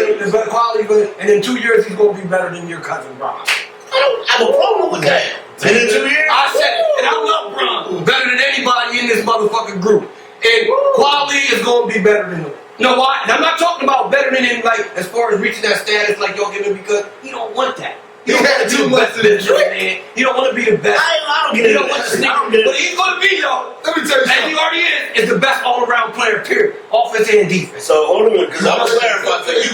and in 2 years he's gonna be better than your cousin Ron.
don't have a problem with that. 10 in 2 years.
I said it, and I love Bron better than anybody in this motherfucking group. And Quali is going to be better than him. You know why? And I'm not talking about better than him, like as far as reaching that status, like y'all give him, because he don't want that. He don't want to be the best of this right, man. He don't want to be the best.
I don't get it.
He don't want to sneak. But he's going to be, though.
Let me tell you
And he
something.
already is the best all-around player, period. Offense and defense.
So hold on, because I'm gonna clarify. So we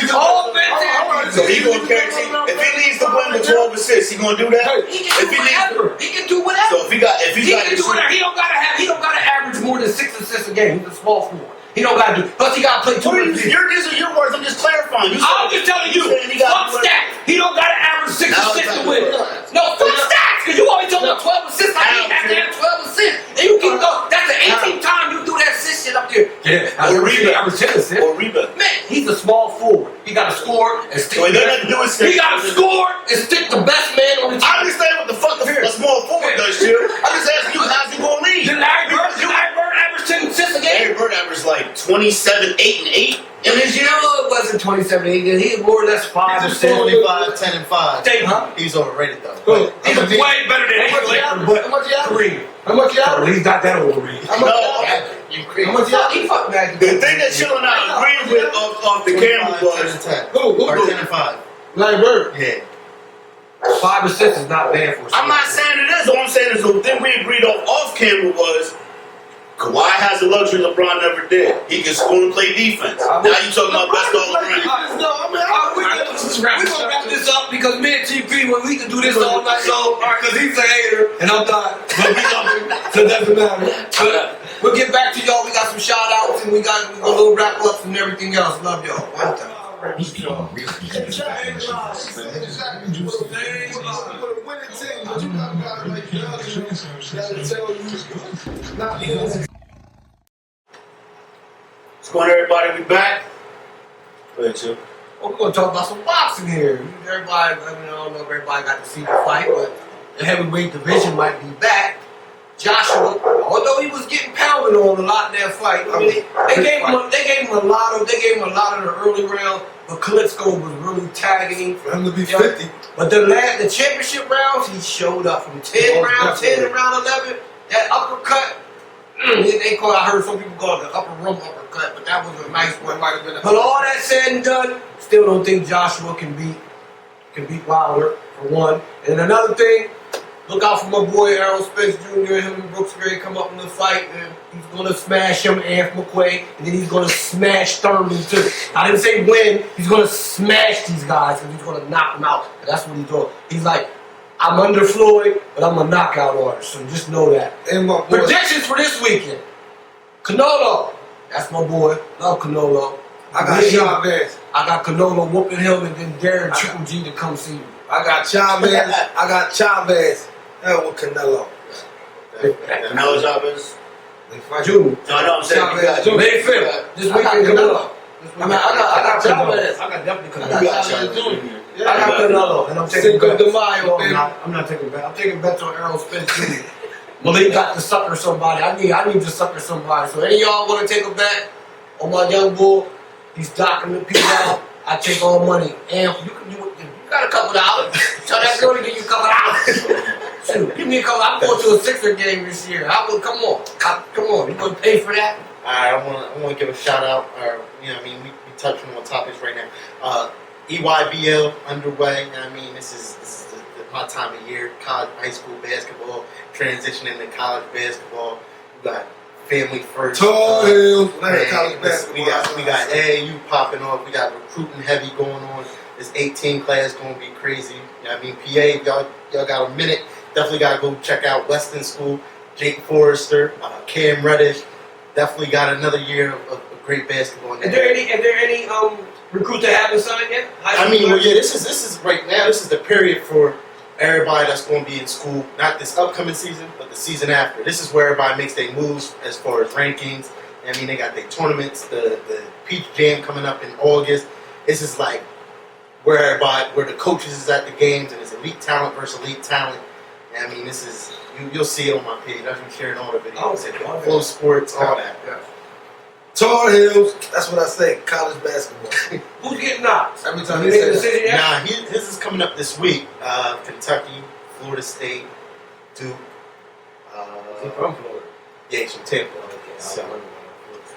Offense and
So he gonna guarantee if he leads the win with 12 assists, he gonna do that.
He can do whatever. He can do whatever.
So if he got
He can do whatever. He don't gotta average more than 6 assists a game. He's a small forward. He don't gotta do. Plus he gotta play 2 minutes.
these are your words. I'm just clarifying.
I'm just telling you. Fuck stats. He don't gotta average 6 assists to win. No, fuck stats. Cause you always talking about 12 assists. Like he has to have 12 assists. And you keep going. That's the 18th time you do that assist shit up there. Yeah.
Or rebound.
Average 10 assists.
Or rebound.
Man, he's a small forward. He gotta score and stick.
So he doesn't do his
He gotta score and stick the best man on the team.
I understand what the fuck a small forward does, Chill. I'm just asking you, how's he gonna lead?
Did Larry Bird average 10 assists a game?
Larry Bird averaged like 27, 8, and 8 in his year.
No, it wasn't 27, 8. He had more or less 5
He's
or 6.
25, 10, and 5.
Huh?
He's overrated though.
Good.
He's way better than Laker, but
How much he average?
Kareem.
How much you
So
average?
he's not that overrated.
How much you
No.
average?
You crazy.
How much you
Fuck,
average?
he fucked Magic.
The thing that Chill and I agreed with off the camera
25, 10,
was
and 10.
Who?
Or
Who?
10 and 5.
Larry Bird.
Yeah.
5 assists is not bad for a
I'm not saying it is. All I'm saying is the thing we agreed on off camera was Kawhi has a luxury LeBron never did. He can score and play defense. Now you talking about best all around.
We're gonna wrap this up because me and TP, when we can do this all night long, because he's a hater and I'm not, but we love him, so it doesn't matter. But we'll get back to y'all. We got some shout outs and we got a little wrap ups and everything else. Love y'all. One time.
What's going on, everybody? We back. Go ahead, Chill.
Well, we're gonna talk about some boxing here. Everybody, I don't know if everybody got to see the fight, but the heavyweight division might be back. Joshua, although he was getting pounded on a lot in that fight, I mean, they gave him a lot of the early round, but Klitschko was really tagging him.
For him to be 50.
But the championship rounds, he showed up from 10 round 10 to round 11. That uppercut, they call. I heard some people call it the upper room uppercut, but that was a nice one.
Might have been a
But all that said and done, still don't think Joshua can beat Wilder for one. And another thing, look out for my boy Errol Spence Jr. Him and Brooks Gray come up in the fight, and he's gonna smash him, Anth McQuay, and then he's gonna smash Thurman too. I didn't say win. He's gonna smash these guys, and he's gonna knock them out. And that's what he's doing. He's like, I'm under Floyd, but I'm a knockout artist. So just know that.
And my boy.
Predictions for this weekend. Canolo. That's my boy. Love Canolo.
I got Chavez.
I got Canolo whooping him and then Darren Triple G to come see me.
I got Chavez. I got Chavez. Hell with Canelo.
Canelo Chavez.
They fight.
Junior.
No, no, I'm saying you got
Chavez.
May 5th. This
I got
weekend
Canelo.
I got Chavez. I got definitely
I
Canelo.
got Chavez Jr.
I got Canelo, and I'm taking
Cinco
bets.
de Mayo,
No,
baby.
I'm not taking bets. I'm taking bets on Errol Spence Jr. Malik got to sucker somebody. I need to sucker somebody. So any of y'all want to take a bet on my young bull? He's docking the people out. I take all money. And you can do it. You got a couple dollars. Tell that girl to give you a couple dollars. Shoot, give me a couple. I'm going to a Sixer game this year. Come on. Come on. You going to pay for that?
Alright, I want to give a shout out. We touching on topics right now. EYBL underway. This is my time of year. College, high school basketball, transitioning to college basketball. We got family first.
Tar Heels.
Man,
College basketball.
we got AAU popping off. We got recruiting heavy going on. This 18 class going to be crazy. PA, y'all got a minute. Definitely got to go check out Weston School. Jake Forrester, Cam Reddish. Definitely got another year of great basketball.
Is there any recruits that haven't signed yet?
This is right now. This is the period for everybody that's going to be in school. Not this upcoming season, but the season after. This is where everybody makes their moves as far as rankings. They got their tournaments. The Peach Jam coming up in August. This is like where the coaches is at the games, and it's elite talent versus elite talent. This is you'll see it on my page. I've been sharing all the videos, Flow Sports, all that.
Yeah.
Tar Heels. That's what I say. College basketball.
Who's getting knocked?
Every time
You
they
made
say
a
that.
decision yet?
Nah, his is coming up this week. Kentucky, Florida State, Duke.
He's from Florida.
Yeah, he's from Tampa.
Okay,
So,
I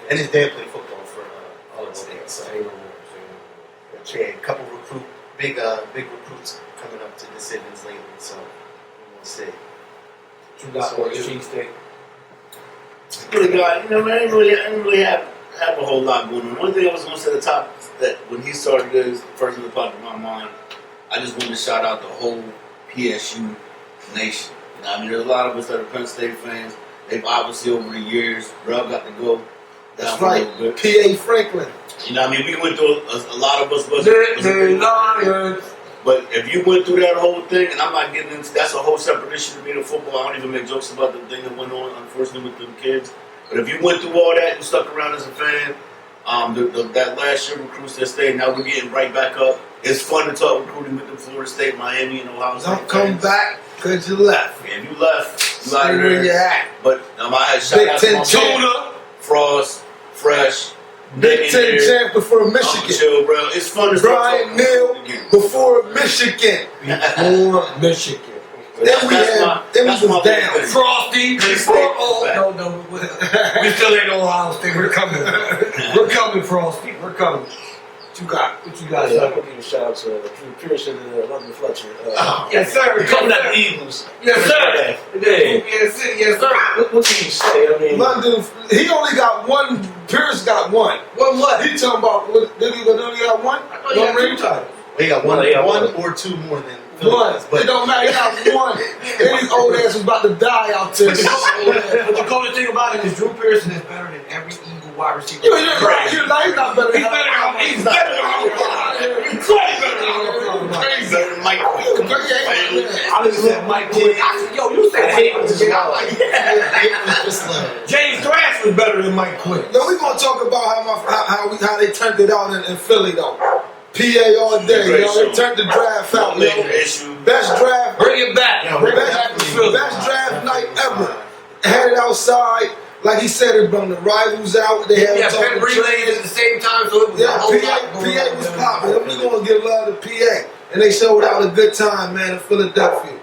and his dad played football for Florida
okay.
State. So,
Say no more, say no more.
yeah, a couple big recruits coming up to decisions lately. So, we'll see.
You got for your cheesesteak.
Really got, I didn't really have a whole lot going on. One thing I was going to say at the top that when he started this, the first thing that popped in my mind, I just wanted to shout out the whole PSU nation. There's a lot of us that are Penn State fans. They've obviously over the years, Rel got to go down
That's
for a
right.
little bit.
P.A. Franklin.
We went through a lot of us.
The Lions.
But if you went through that whole thing, and I'm not getting into that's a whole separate issue to me in football. I don't even make jokes about the thing that went on, unfortunately, with them kids. But if you went through all that, you stuck around as a fan, that last year recruits that stayed, now we're getting right back up. It's fun to talk recruiting with the Florida State, Miami, and Ohio State.
Don't come
fans.
back because you left.
Yeah, if you left, you
Stay
out of
where you
there.
at.
But I had shout
Big
out to
Ten
my
champ.
man, Frost, Fresh,
Big Ten champ before Michigan.
Chill, bro. It's fun to
Brian Neal before Michigan.
Before Michigan.
Then we was down.
Frosty. Before, no. We still ain't Ohio State. We're coming. We're coming, Frosty. We're coming. What you got,
Yeah, I'm
son?
gonna give a shout out to Drew Pearson and London Fletcher.
Yes, sir.
Coming at the Eagles.
Yes, sir.
Hey,
Yes, sir.
what can you say? I mean,
London, he only got one. Pierce got one.
What?
He talking about, did he only got one?
I thought you had
ring?
2 titles.
They got
Well, they got
one
one.
or two more than
One.
Phillies, but
It don't matter. He got one. And his old ass was about to die out there.
But the coolest thing about it is Drew Pearson is better than every Eagle wide receiver.
You're right. You're like, he's not better than
He's better than
He's better than
He's way better than
Crazy. Mike
I just said Mike Quick. I said, yo, you said Mike Quick. I'm like, James Thrash was better than Mike Quick.
No, we gonna talk about how they turned it out in Philly though. PA all day, they turned the draft out, Best draft,
Bring it back.
best draft night ever. Had it outside, like he said, it brought the rivals out. They had
Pep relays at the same time, so it was a
yeah,
whole lot going
PA
on.
was popping. We gonna give love to PA, and they showed out a good time, man, in Philadelphia.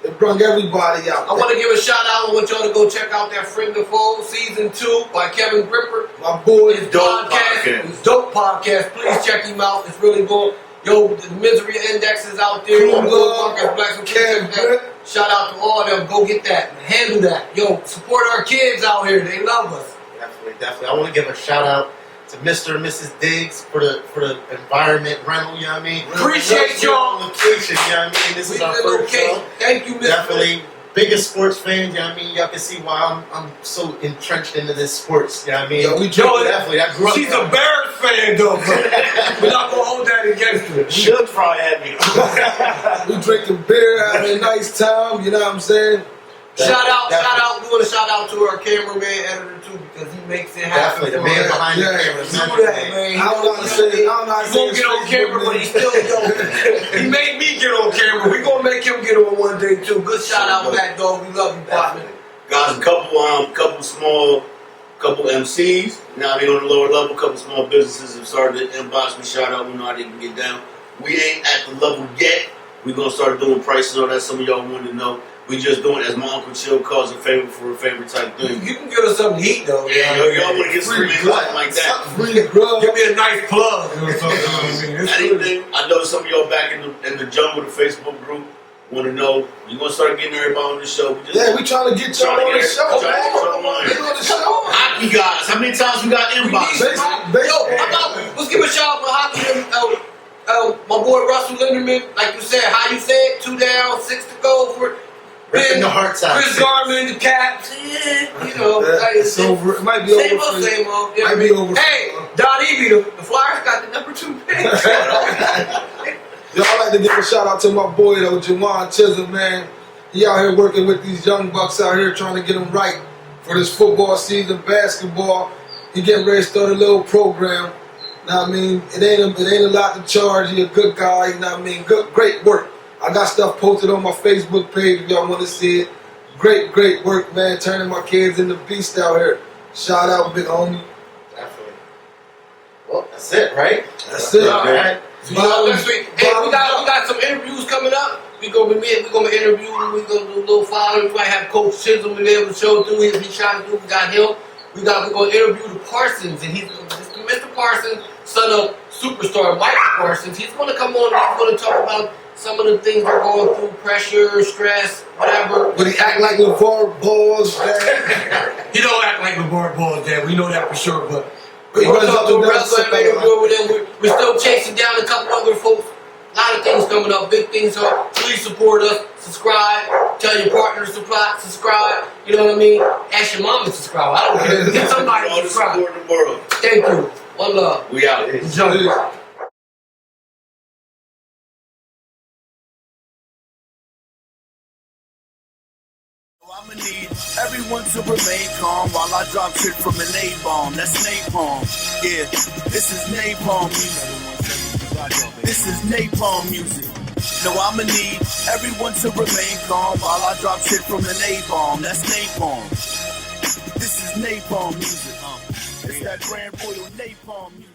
It brought everybody out.
I want to give a shout out. I want y'all to go check out that Friend of Foe Season 2 by Kevin Gripper.
My boy,
His
dope
podcast. His dope podcast. Please check him out. It's really good. Yo, the misery index is out there.
Cool love,
Kev Grip. Shout out to all of them. Go get that. Handle that. Yo, support our kids out here. They love us.
Definitely. I want to give a shout out to Mr. and Mrs. Diggs for the environment rental, you know what I mean?
Appreciate y'all.
Location, you know what I mean? This is our first show.
Thank you, Mr.
Definitely. Biggest sports fan, you know what I mean? Y'all can see why I'm so entrenched into this sports, you know what I mean? Definitely. I grew up
She's a Bears fan, though, bro. We're not going to hold that against her.
should probably have me.
we drinking beer, having a nice time, you know what I'm saying?
Shout out. We want to shout out to our cameraman, editor, too, because he makes it happen.
Definitely. The man behind the camera.
Do that, man.
I don't know how to say it. I don't know how to
He
say
won't
it
get on
straight,
camera, but he still, he made me get on camera. We gonna make him get on one day too. Good shout out, Matt Dog. We love you, partner.
Guys, a couple MCs. Now they on the lower level. Couple small businesses have started to inbox me. Shout out. We know how they can get down. We ain't at the level yet. We gonna start doing prices. All that some of y'all want to know. We just doing as my Uncle Chill calls a favor for a favor type thing.
You can give us something to eat though.
Yeah, y'all want to get free something like that.
Free grub.
Give me a nice plug. You know something.
Anything? I know some of y'all back in the jungle, the Facebook group, want to know. We gonna start getting everybody on the show.
Yeah, we trying to get y'all on the show.
Trying to get y'all on.
Get on the show.
Hockey guys, how many times we got inbox?
Let's give a shout out for hockey. My boy Russell Linderman, like you said, how you said, 2 down, 6 to go for
Ripping the hearts out.
Chris Garman, the Caps. Yeah, you know,
It's over. It might be
same
over.
old, same old.
Might be over.
Hey, Don Evie, the Flyers got the number 2 pick.
Yo, I like to give a shout out to my boy though, Jawan Chisholm, man. He out here working with these young bucks out here trying to get them right for this football season, basketball. He getting ready to start a little program. Know what I mean? It ain't a lot to charge. He a good guy. You know what I mean? Great work. I got stuff posted on my Facebook page if y'all want to see it. Great work, man. Turning my kids into beasts out here. Shout out, big homie.
Definitely. Well, that's it, right?
That's it.
All right.
So, next week, hey, we got some interviews coming up. We're gonna interview. We're gonna do a little following. We might have Coach Chisholm be able to show through if he's trying to do. We got him. We're gonna interview the Parsons, and he's Mr. Parsons, son of superstar Michael Parsons. He's gonna come on. And he's gonna talk about some of the things we're going through, pressure, stress, whatever.
But he act like LeVar Ball's dad.
He don't act like LeVar Ball's dad. We know that for sure. But
He
we're gonna
runs
talk
up
to a
and down
wrestler
the
interview over there. We're still chasing down a couple other folks. A lot of things coming up, big things. So please support us. Subscribe. Tell your partner to subscribe. You know what I mean? Ask your mom to subscribe. I don't care. Get somebody
All
to
the
subscribe.
support in the world.
Thank you. One love.
We out.
The Jungle.
I'ma need everyone to remain calm while I drop shit from an A-bomb. That's napalm. Yeah, this is napalm music. This is napalm music. No, I'ma need everyone to remain calm while I drop shit from an A-bomb. That's napalm. This is napalm music. It's that Grand Royal napalm music.